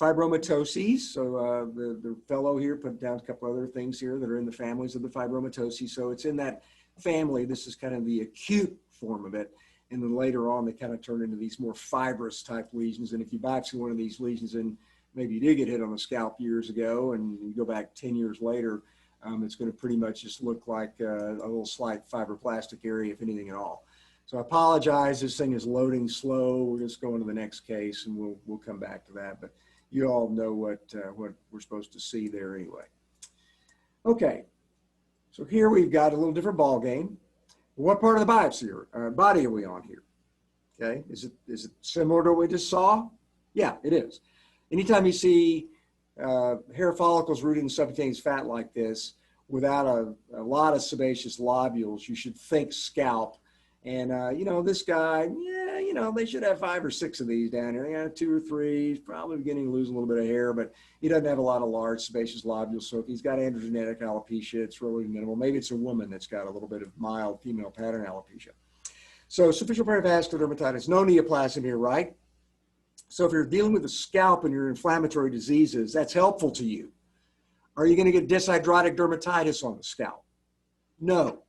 fibromatoses. So the fellow here put down a couple other things here that are in the families of the fibromatoses. So it's in that family. This is kind of the acute form of it. And then later on, they kind of turn into these more fibrous type lesions. And if you biopsy one of these lesions and maybe you did get hit on the scalp years ago and you go back 10 years later, it's going to pretty much just look like a little slight fibroblastic area, if anything at all. So I apologize. This thing is loading slow. We're just going to the next case, and we'll come back to that. But you all know what we're supposed to see there anyway. Okay, so here we've got a little different ball game. What part of the biopsy or body are we on here? Okay, is it similar to what we just saw? Yeah, it is. Anytime you see hair follicles rooted in subcutaneous fat like this without a lot of sebaceous lobules, you should think scalp. And, you know, this guy, yeah, you know, they should have 5 or 6 of these down here. They got 2 or 3. He's probably beginning to lose a little bit of hair, but he doesn't have a lot of large sebaceous lobules. So if he's got androgenetic alopecia, it's really minimal. Maybe it's a woman that's got a little bit of mild female pattern alopecia. So superficial perivascular dermatitis, no neoplasm here, right? So if you're dealing with the scalp and your inflammatory diseases, that's helpful to you. Are you going to get dyshidrotic dermatitis on the scalp? No.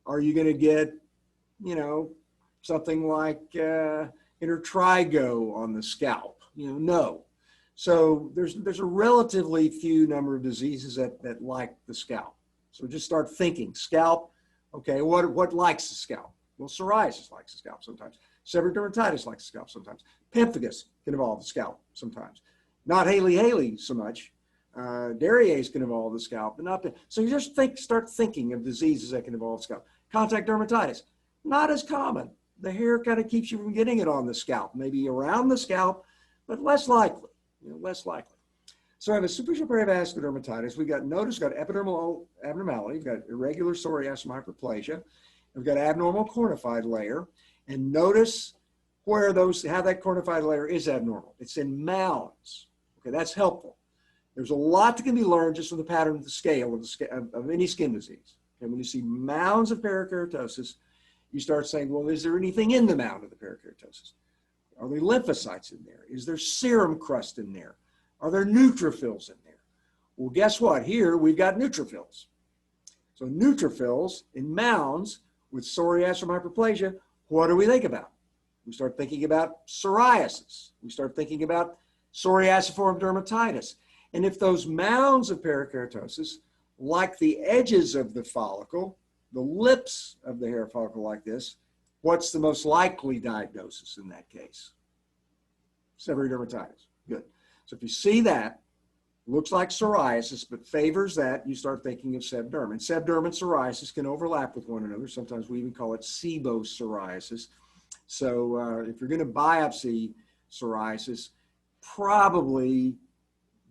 Are you going to get, you know, something like intertrigo on the scalp? You know, no. So there's a relatively few number of diseases that like the scalp. So just start thinking, scalp, okay, what likes the scalp? Well, psoriasis likes the scalp sometimes. Seborrheic dermatitis likes the scalp sometimes. Pemphigus can involve the scalp sometimes. Not Haley so much. Daria's can involve the scalp, but not the, so you just start thinking of diseases that can involve the scalp. Contact dermatitis, not as common. The hair kind of keeps you from getting it on the scalp, maybe around the scalp, but less likely, less likely. So I have a superficial perivascular dermatitis. We've got epidermal abnormality. We've got irregular psoriasis hyperplasia. We've got abnormal cornified layer. And notice how that cornified layer is abnormal. It's in mounds. Okay, that's helpful. There's a lot that can be learned just from the pattern of the scale of any skin disease. And when you see mounds of parakeratosis, you start saying, well, is there anything in the mound of the parakeratosis? Are there lymphocytes in there? Is there serum crust in there? Are there neutrophils in there? Well, guess what? Here we've got neutrophils. So neutrophils in mounds with psoriasis hyperplasia, what do we think about? We start thinking about psoriasis. We start thinking about psoriasiform dermatitis. And if those mounds of parakeratosis, like the edges of the follicle, the lips of the hair follicle like this, what's the most likely diagnosis in that case? Seborrheic dermatitis. Good. So if you see that, looks like psoriasis, but favors that, you start thinking of sebderm. And sebderm and psoriasis can overlap with one another. Sometimes we even call it sebopsoriasis. So if you're going to biopsy psoriasis, probably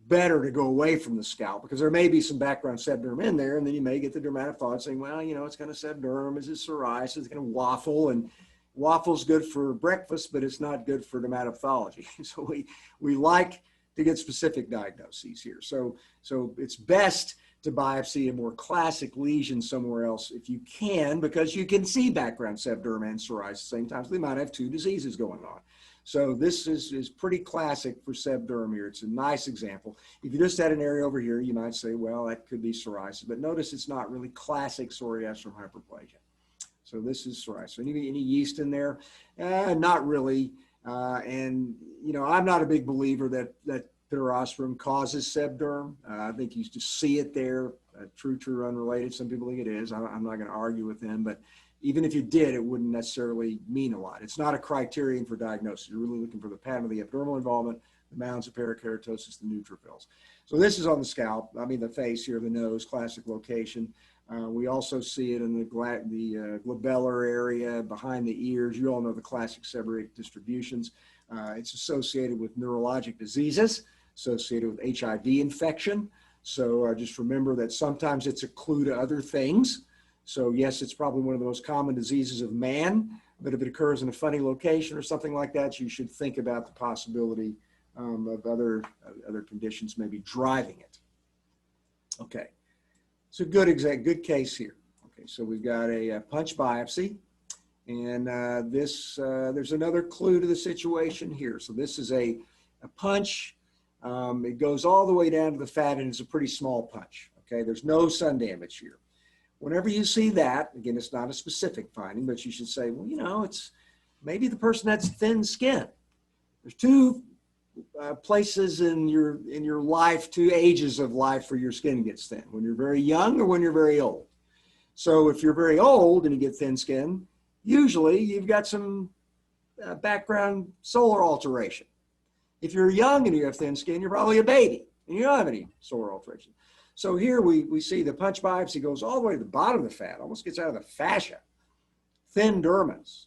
better to go away from the scalp because there may be some background sebderm in there, and then you may get the dermatopathologist saying, well, you know, it's kind of sebderm, is it psoriasis, it's going to waffle, and waffle's good for breakfast, but it's not good for dermatopathology. So we like to get specific diagnoses here. So it's best to biopsy a more classic lesion somewhere else if you can, because you can see background sebderm and psoriasis at the same time. So they might have two diseases going on. So this is pretty classic for sebderm here. It's a nice example. If you just had an area over here, you might say, well, that could be psoriasis. But notice it's not really classic psoriasis hyperplasia. So this is psoriasis. So any yeast in there? Not really. And, you know, I'm not a big believer that Pityrosprum causes sebderm. I think you just see it there. True, unrelated. Some people think it is. I'm not going to argue with them, but even if you did, it wouldn't necessarily mean a lot. It's not a criterion for diagnosis. You're really looking for the pattern of the epidermal involvement, the mounds of parakeratosis, the neutrophils. So this is on the scalp, I mean the face here, the nose, classic location. We also see it in the glabellar area, behind the ears. You all know the classic seborrheic distributions. It's associated with neurologic diseases, associated with HIV infection. So just remember that sometimes it's a clue to other things. So yes, it's probably one of the most common diseases of man, but if it occurs in a funny location or something like that, you should think about the possibility of other conditions maybe driving it. Okay, so good case here. Okay, so we've got a punch biopsy, and there's another clue to the situation here. So this is a punch. It goes all the way down to the fat, and it's a pretty small punch. Okay, there's no sun damage here. Whenever you see that, again, it's not a specific finding, but you should say, well, you know, it's maybe the person has thin skin. There's two places in your life, two ages of life where your skin gets thin, when you're very young or when you're very old. So if you're very old and you get thin skin, usually you've got some background solar alteration. If you're young and you have thin skin, you're probably a baby and you don't have any solar alteration. So here we see the punch biopsy goes all the way to the bottom of the fat, almost gets out of the fascia. Thin dermis,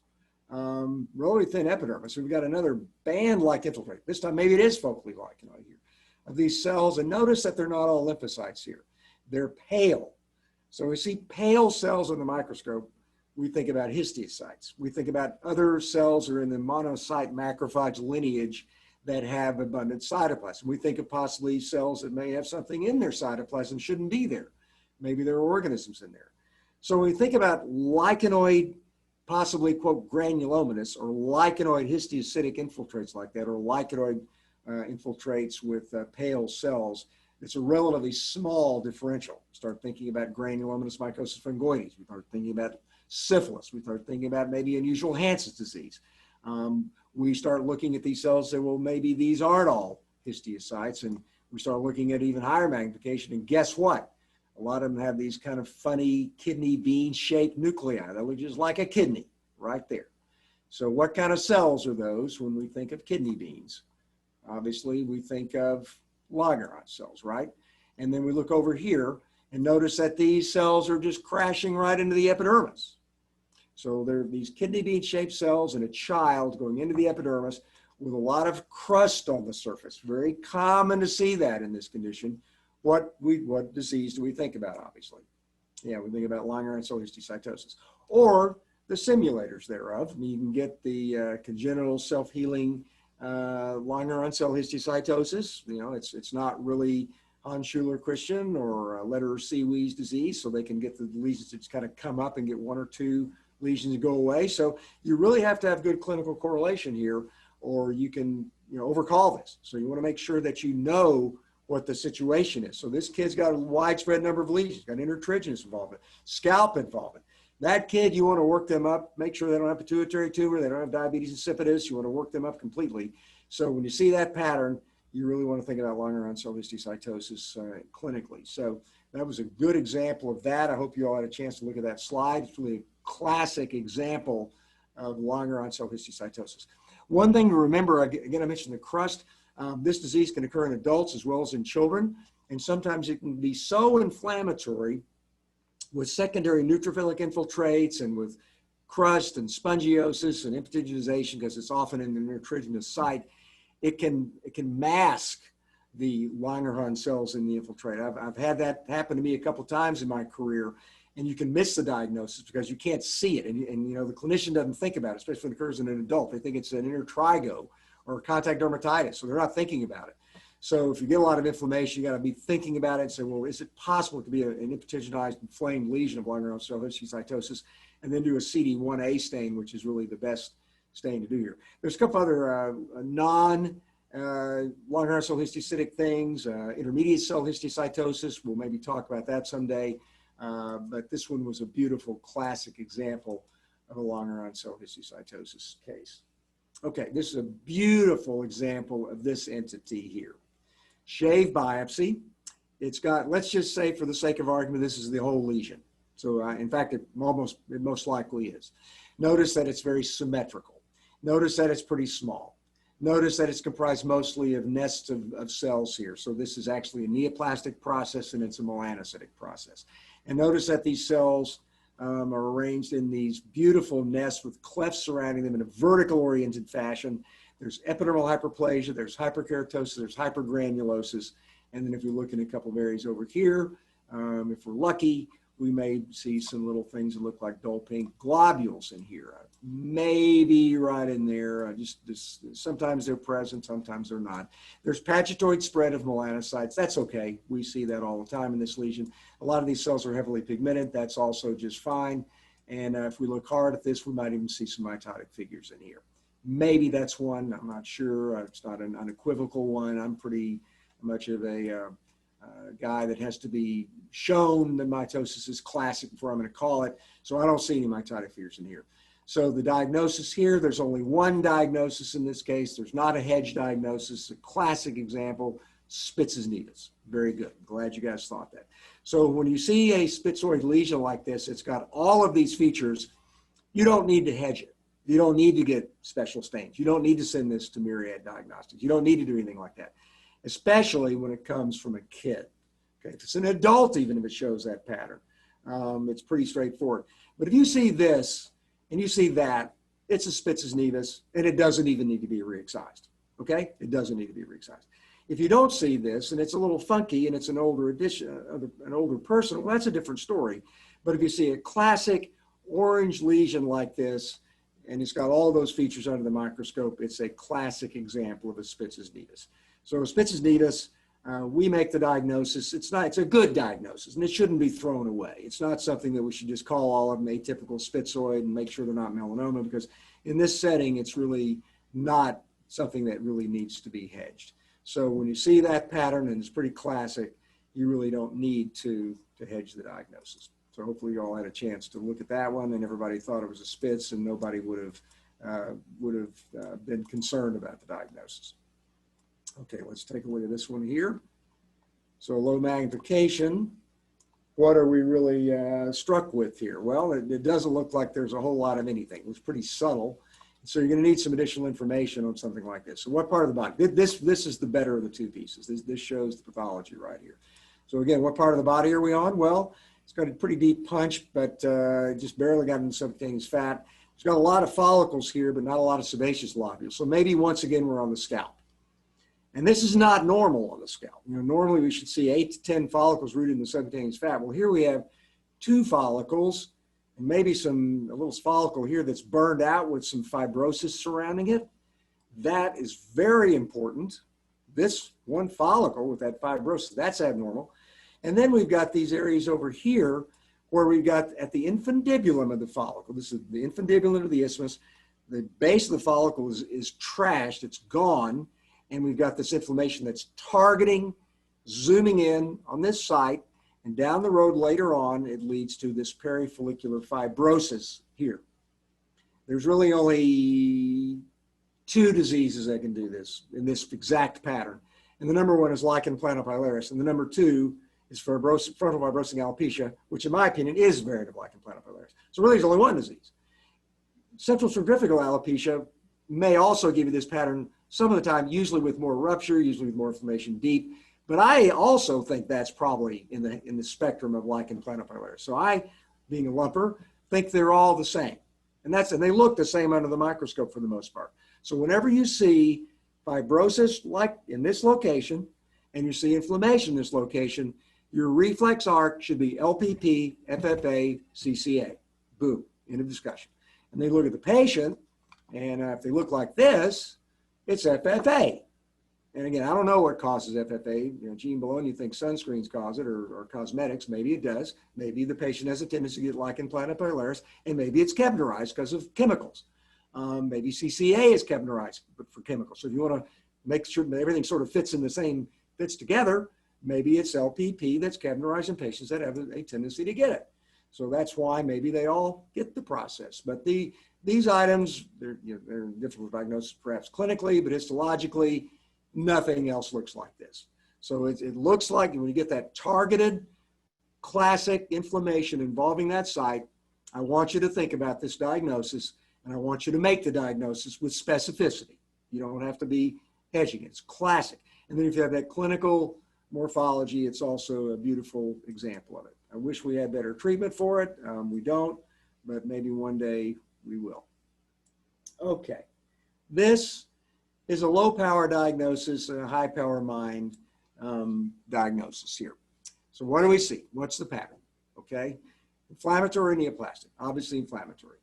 really thin epidermis. We've got another band-like infiltrate. This time maybe it is focally like here of these cells. And notice that they're not all lymphocytes here. They're pale. So we see pale cells in the microscope. We think about histiocytes. We think about other cells that are in the monocyte macrophage lineage that have abundant cytoplasm. We think of possibly cells that may have something in their cytoplasm shouldn't be there. Maybe there are organisms in there. So when we think about lichenoid possibly, quote, granulomatous or lichenoid histiocytic infiltrates like that, or lichenoid infiltrates with pale cells. It's a relatively small differential. Start thinking about granulomatous mycosis fungoides. We start thinking about syphilis. We start thinking about maybe unusual Hansen's disease. We start looking at these cells and say, well, maybe these aren't all histiocytes, and we start looking at even higher magnification, and guess what? A lot of them have these kind of funny kidney bean-shaped nuclei that look just like a kidney right there. So what kind of cells are those when we think of kidney beans? Obviously, we think of Langerhans cells, right? And then we look over here and notice that these cells are just crashing right into the epidermis. So there are these kidney bean-shaped cells in a child going into the epidermis with a lot of crust on the surface. Very common to see that in this condition. What disease do we think about, obviously? Yeah, we think about Langerhans cell histiocytosis, or the simulators thereof. I mean, you can get the congenital self-healing Langerhans cell histiocytosis. You know, it's not really Hans-Schuller-Christian or letter C-Wees disease, so they can get the lesions that just kind of come up and get one or two lesions go away. So you really have to have good clinical correlation here, or you can, you know, overcall this. So you want to make sure that you know what the situation is. So this kid's got a widespread number of lesions, got intertriginous involvement, scalp involvement. That kid, you want to work them up, make sure they don't have pituitary tumor, they don't have diabetes insipidus, you want to work them up completely. So when you see that pattern, you really want to think about Langerhans cell histiocytosis clinically. So that was a good example of that. I hope you all had a chance to look at that slide. It's really a classic example of Langerhans cell histiocytosis. One thing to remember, again, I mentioned the crust. This disease can occur in adults as well as in children, and sometimes it can be so inflammatory with secondary neutrophilic infiltrates and with crust and spongiosis and impetiginization, because it's often in the intertriginous site, it can mask the Langerhans cells in the infiltrate. I've had that happen to me a couple times in my career, and you can miss the diagnosis because you can't see it, and you know, the clinician doesn't think about it, especially when it occurs in an adult. They think it's an intertrigo or contact dermatitis, so they're not thinking about it. So if you get a lot of inflammation, you got to be thinking about it and say, well, is it possible it could be an impetiginized, inflamed lesion of Langerhans cell histiocytosis, and then do a CD1A stain, which is really the best stain to do here. There's a couple other Langerhans cell histiocytic things, intermediate cell histiocytosis. We'll maybe talk about that someday, but this one was a beautiful classic example of a Langerhans cell histiocytosis case. Okay, this is a beautiful example of this entity here. Shave biopsy. It's got, let's just say for the sake of argument, this is the whole lesion. So in fact, it most likely is. Notice that it's very symmetrical. Notice that it's pretty small. Notice that it's comprised mostly of nests of cells here. So this is actually a neoplastic process, and it's a melanocytic process. And notice that these cells are arranged in these beautiful nests with clefts surrounding them in a vertical oriented fashion. There's epidermal hyperplasia, there's hyperkeratosis, there's hypergranulosis. And then if we look in a couple of areas over here, if we're lucky, we may see some little things that look like dull pink globules in here. Maybe right in there, sometimes they're present, sometimes they're not. There's pagetoid spread of melanocytes. That's okay. We see that all the time in this lesion. A lot of these cells are heavily pigmented. That's also just fine. And if we look hard at this, we might even see some mitotic figures in here. Maybe that's one. I'm not sure. It's not an unequivocal one. I'm pretty much of a guy that has to be shown that mitosis is classic before I'm going to call it. So I don't see any mitotic figures in here. So the diagnosis here, there's only one diagnosis in this case. There's not a hedge diagnosis. A classic example, Spitz's nevus. Very good. Glad you guys thought that. So when you see a spitzoid lesion like this, it's got all of these features. You don't need to hedge it. You don't need to get special stains. You don't need to send this to Myriad Diagnostics. You don't need to do anything like that, especially when it comes from a kid. Okay, if it's an adult, even if it shows that pattern, it's pretty straightforward. But if you see this and you see that, it's a Spitz's nevus, and it doesn't even need to be re-excised. Okay, it doesn't need to be re-excised. If you don't see this and it's a little funky and it's an older an older person, well, that's a different story. But if you see a classic orange lesion like this, and it's got all those features under the microscope, it's a classic example of a Spitz's nevus. So a Spitz's nevus, we make the diagnosis. It's a good diagnosis, and it shouldn't be thrown away. It's not something that we should just call all of them atypical spitzoid and make sure they're not melanoma, because in this setting, it's really not something that really needs to be hedged. So when you see that pattern, and it's pretty classic, you really don't need to hedge the diagnosis. So hopefully you all had a chance to look at that one, and everybody thought it was a Spitz, and nobody would have been concerned about the diagnosis. Okay, let's take a look at this one here. So low magnification, what are we really struck with here? Well, it doesn't look like there's a whole lot of anything. It was pretty subtle. So you're going to need some additional information on something like this. So what part of the body? This is the better of the two pieces. This shows the pathology right here. So again, what part of the body are we on? Well, it's got a pretty deep punch, but just barely got into subcutaneous fat. It's got a lot of follicles here, but not a lot of sebaceous lobules. So maybe once again, we're on the scalp. And this is not normal on the scalp. You know, normally we should see 8 to 10 follicles rooted in the subcutaneous fat. Well, here we have 2 follicles, and maybe a little follicle here that's burned out with some fibrosis surrounding it. That is very important. This one follicle with that fibrosis, that's abnormal. And then we've got these areas over here where we've got at the infundibulum of the follicle. This is the infundibulum of the isthmus. The base of the follicle is trashed, it's gone. And we've got this inflammation that's targeting, zooming in on this site, and down the road later on, it leads to this perifollicular fibrosis here. There's really only 2 diseases that can do this in this exact pattern. And the number 1 is lichen planopilaris, and the number 2 is frontal fibrosing alopecia, which in my opinion is a variant of lichen planopilaris. So really there's only 1 disease. Central cervical alopecia may also give you this pattern some of the time, usually with more rupture, usually with more inflammation deep. But I also think that's probably in the spectrum of lichen planopilaris. So I, being a lumper, think they're all the same. And they look the same under the microscope for the most part. So whenever you see fibrosis like in this location, and you see inflammation in this location, your reflex arc should be LPP, FFA, CCA. Boom, end of discussion. And they look at the patient, and if they look like this, it's FFA. And again, I don't know what causes FFA. You know, Gene Bologna thinks sunscreens cause it, or cosmetics. Maybe it does. Maybe the patient has a tendency to get lichen planopilaris, and maybe it's kebnerized because of chemicals. Maybe CCA is kebnerized for chemicals. So if you want to make sure that everything sort of fits together, maybe it's LPP that's kebnerized in patients that have a tendency to get it. So that's why maybe they all get the process. But these items, they're difficult to diagnose perhaps clinically, but histologically, nothing else looks like this. So it looks like when you get that targeted classic inflammation involving that site, I want you to think about this diagnosis, and I want you to make the diagnosis with specificity. You don't have to be hedging it. It's classic. And then if you have that clinical morphology, it's also a beautiful example of it. I wish we had better treatment for it. We don't, but maybe one day we will. Okay, this is a low power diagnosis and a high power mind diagnosis here. So what do we see? What's the pattern? Okay, inflammatory neoplastic, obviously inflammatory.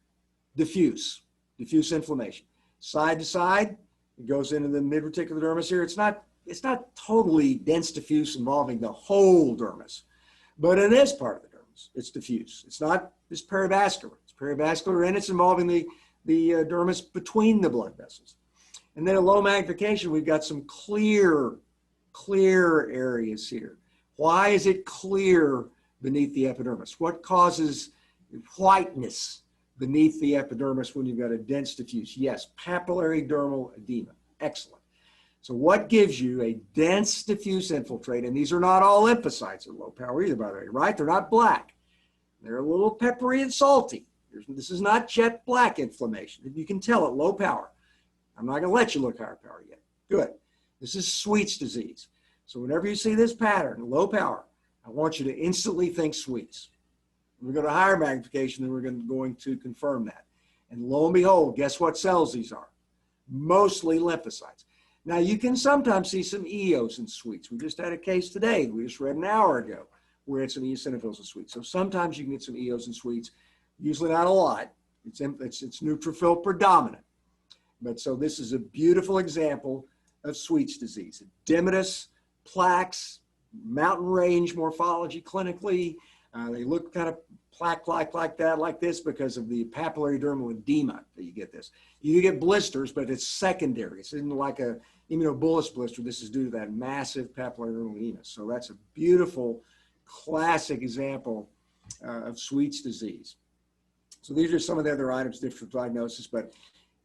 Diffuse inflammation. Side to side, it goes into the mid-reticular dermis here. It's not totally dense diffuse involving the whole dermis, but in this part of the dermis, it's diffuse. It's perivascular. It's perivascular, and it's involving the dermis between the blood vessels. And then at low magnification, we've got some clear areas here. Why is it clear beneath the epidermis? What causes whiteness beneath the epidermis when you've got a dense diffuse? Yes, papillary dermal edema. Excellent. So what gives you a dense diffuse infiltrate? And these are not all lymphocytes at low power either, by the way, right? They're not black. They're a little peppery and salty. This is not jet black inflammation. You can tell at low power. I'm not going to let you look higher power yet. Good. This is Sweet's disease. So whenever you see this pattern, low power, I want you to instantly think Sweet's. We're going to higher magnification, then we're going to confirm that. And lo and behold, guess what cells these are? Mostly lymphocytes. Now, you can sometimes see some eos in Sweets. We just had a case today, we just read an hour ago, where it's some eosinophils in Sweets. So sometimes you can get some eos in Sweets, usually not a lot. It's neutrophil predominant. But so this is a beautiful example of Sweet's disease. Edematous, plaques, mountain range morphology clinically. They look kind of plaque-like like that, like this, because of the papillary dermal edema that you get this. You get blisters, but it's secondary. It's isn't like a immunobullous blister. This is due to that massive papillary dermal edema. So that's a beautiful, classic example of Sweet's disease. So these are some of the other items, differential diagnosis, but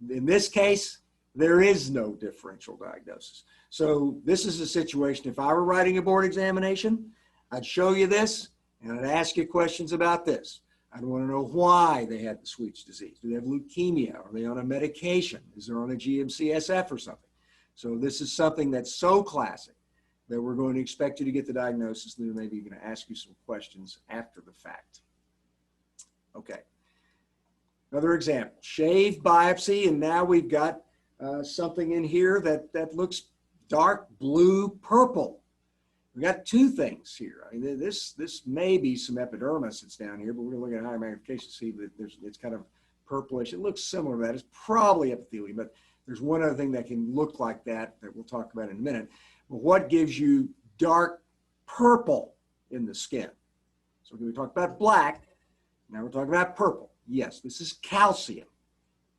in this case, there is no differential diagnosis. So this is a situation, if I were writing a board examination, I'd show you this, and I'd ask you questions about this. I'd want to know why they had the Sweet's disease. Do they have leukemia? Are they on a medication? Is there on a GM-CSF or something? So this is something that's so classic that we're going to expect you to get the diagnosis, and then maybe going to ask you some questions after the fact. Okay. Another example, shave biopsy, and now we've got something in here that looks dark blue purple. We got two things here. I mean, this may be some epidermis that's down here, but we're going to look at higher magnification to see that it's kind of purplish. It looks similar to that. It's probably epithelium, but there's one other thing that can look like that we'll talk about in a minute. But what gives you dark purple in the skin? So we talked about black. Now we're talking about purple. Yes, this is calcium.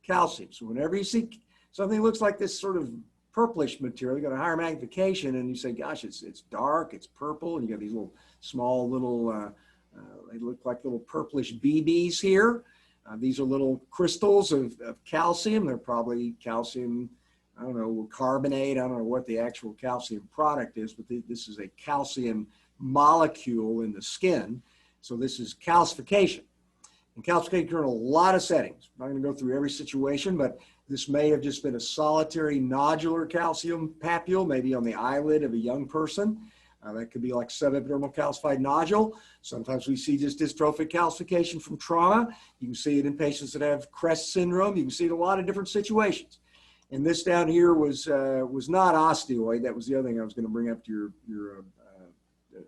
Calcium. So whenever you see something that looks like this sort of purplish material, you got a higher magnification, and you say, gosh, it's dark, it's purple, and you got these little small little, they look like little purplish BBs here. These are little crystals of calcium. They're probably calcium, I don't know, carbonate. I don't know what the actual calcium product is, but this is a calcium molecule in the skin. So this is calcification. And calcification occurs in a lot of settings. I'm not going to go through every situation, but this may have just been a solitary nodular calcium papule, maybe on the eyelid of a young person. That could be like subepidermal calcified nodule. Sometimes we see just dystrophic calcification from trauma. You can see it in patients that have Crest syndrome. You can see it in a lot of different situations. And this down here was not osteoid. That was the other thing I was going to bring up to your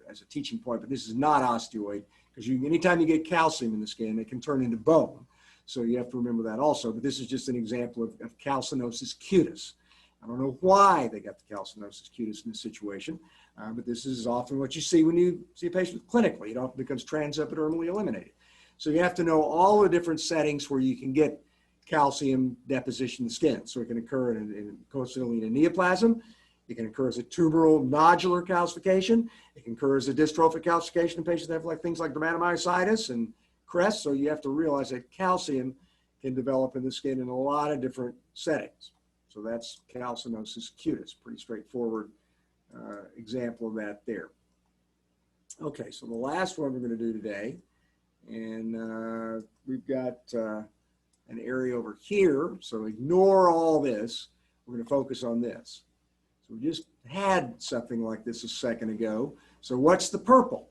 as a teaching point, but this is not osteoid, because anytime you get calcium in the skin, it can turn into bone. So you have to remember that also. But this is just an example of Calcinosis Cutis. I don't know why they got the Calcinosis Cutis in this situation, but this is often what you see when you see a patient clinically. It often becomes transepidermally eliminated. So you have to know all the different settings where you can get calcium deposition in the skin. So it can occur in coacylynean neoplasm. It can occur as a tuberal nodular calcification. It can occur as a dystrophic calcification in patients that have things like dermatomyositis and Crest. So you have to realize that calcium can develop in the skin in a lot of different settings. So that's Calcinosis Cutis, pretty straightforward example of that there. Okay, so the last one we're going to do today, and we've got an area over here, so ignore all this. We're going to focus on this. So we just had something like this a second ago. So what's the purple?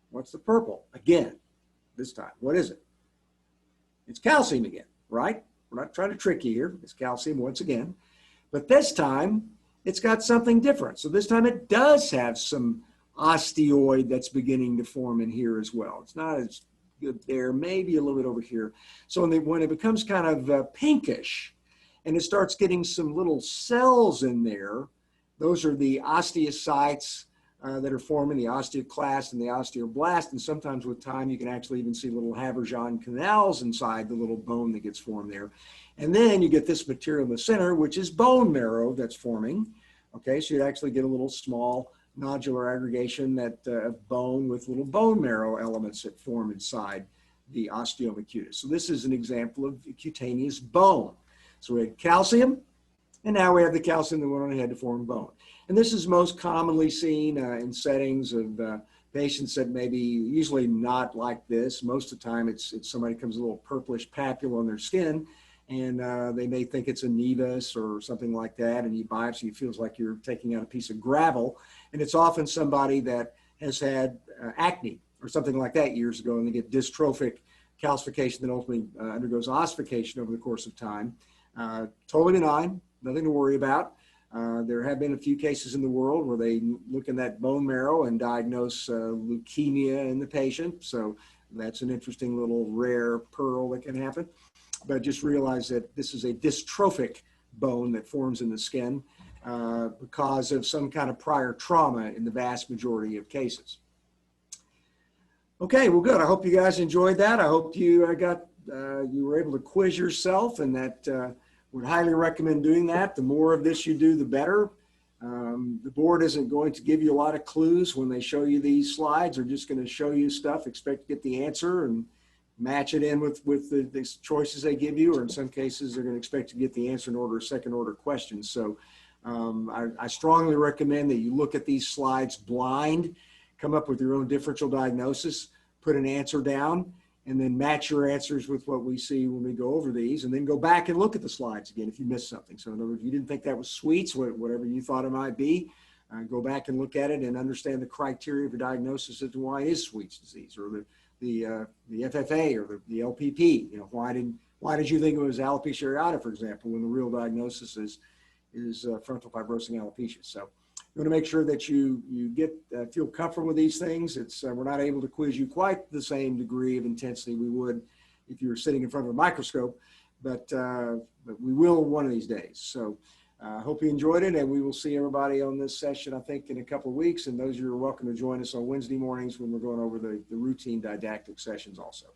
What's the purple? Again, this time, what is it? It's calcium again, right? We're not trying to trick you here. It's calcium once again. But this time, it's got something different. So this time it does have some osteoid that's beginning to form in here as well. It's not as good there, maybe a little bit over here. So when it becomes kind of pinkish and it starts getting some little cells in there, those are the osteocytes that are forming, the osteoclast and the osteoblast. And sometimes with time, you can actually even see little Haberjean canals inside the little bone that gets formed there. And then you get this material in the center, which is bone marrow that's forming. Okay, so you actually get a little small nodular aggregation of bone with little bone marrow elements that form inside the Osteoma Cutis. So this is an example of cutaneous bone. So we had calcium, and now we have the calcium that went on ahead to form bone. And this is most commonly seen in settings of patients that maybe usually not like this. Most of the time it's somebody comes with a little purplish papule on their skin, and they may think it's a nevus or something like that, and you biopsy, it feels like you're taking out a piece of gravel. And it's often somebody that has had acne or something like that years ago, and they get dystrophic calcification that ultimately undergoes ossification over the course of time. Totally benign, nothing to worry about. There have been a few cases in the world where they look in that bone marrow and diagnose leukemia in the patient. So that's an interesting little rare pearl that can happen. But just realize that this is a dystrophic bone that forms in the skin. because of some kind of prior trauma in the vast majority of cases. Okay, well, good. I hope you guys enjoyed that. I hope you you were able to quiz yourself, and that would highly recommend doing that. The more of this you do, the better. The board isn't going to give you a lot of clues when they show you these slides. They're just going to show you stuff, expect to get the answer, and match it in with the choices they give you, or in some cases, they're going to expect to get the answer in order of second order questions. So I strongly recommend that you look at these slides blind, come up with your own differential diagnosis, put an answer down, and then match your answers with what we see when we go over these, and then go back and look at the slides again if you missed something. So in other words, if you didn't think that was sweets, whatever you thought it might be, go back and look at it and understand the criteria for diagnosis as to why it is Sweets disease, or the FFA, or the LPP. You know, why did you think it was alopecia areata, for example, when the real diagnosis is frontal fibrosing alopecia? So you want to make sure that you feel comfortable with these things. We're not able to quiz you quite the same degree of intensity we would if you were sitting in front of a microscope, but we will one of these days. So I hope you enjoyed it, and we will see everybody on this session, I think, in a couple of weeks. And those of you are welcome to join us on Wednesday mornings when we're going over the routine didactic sessions also.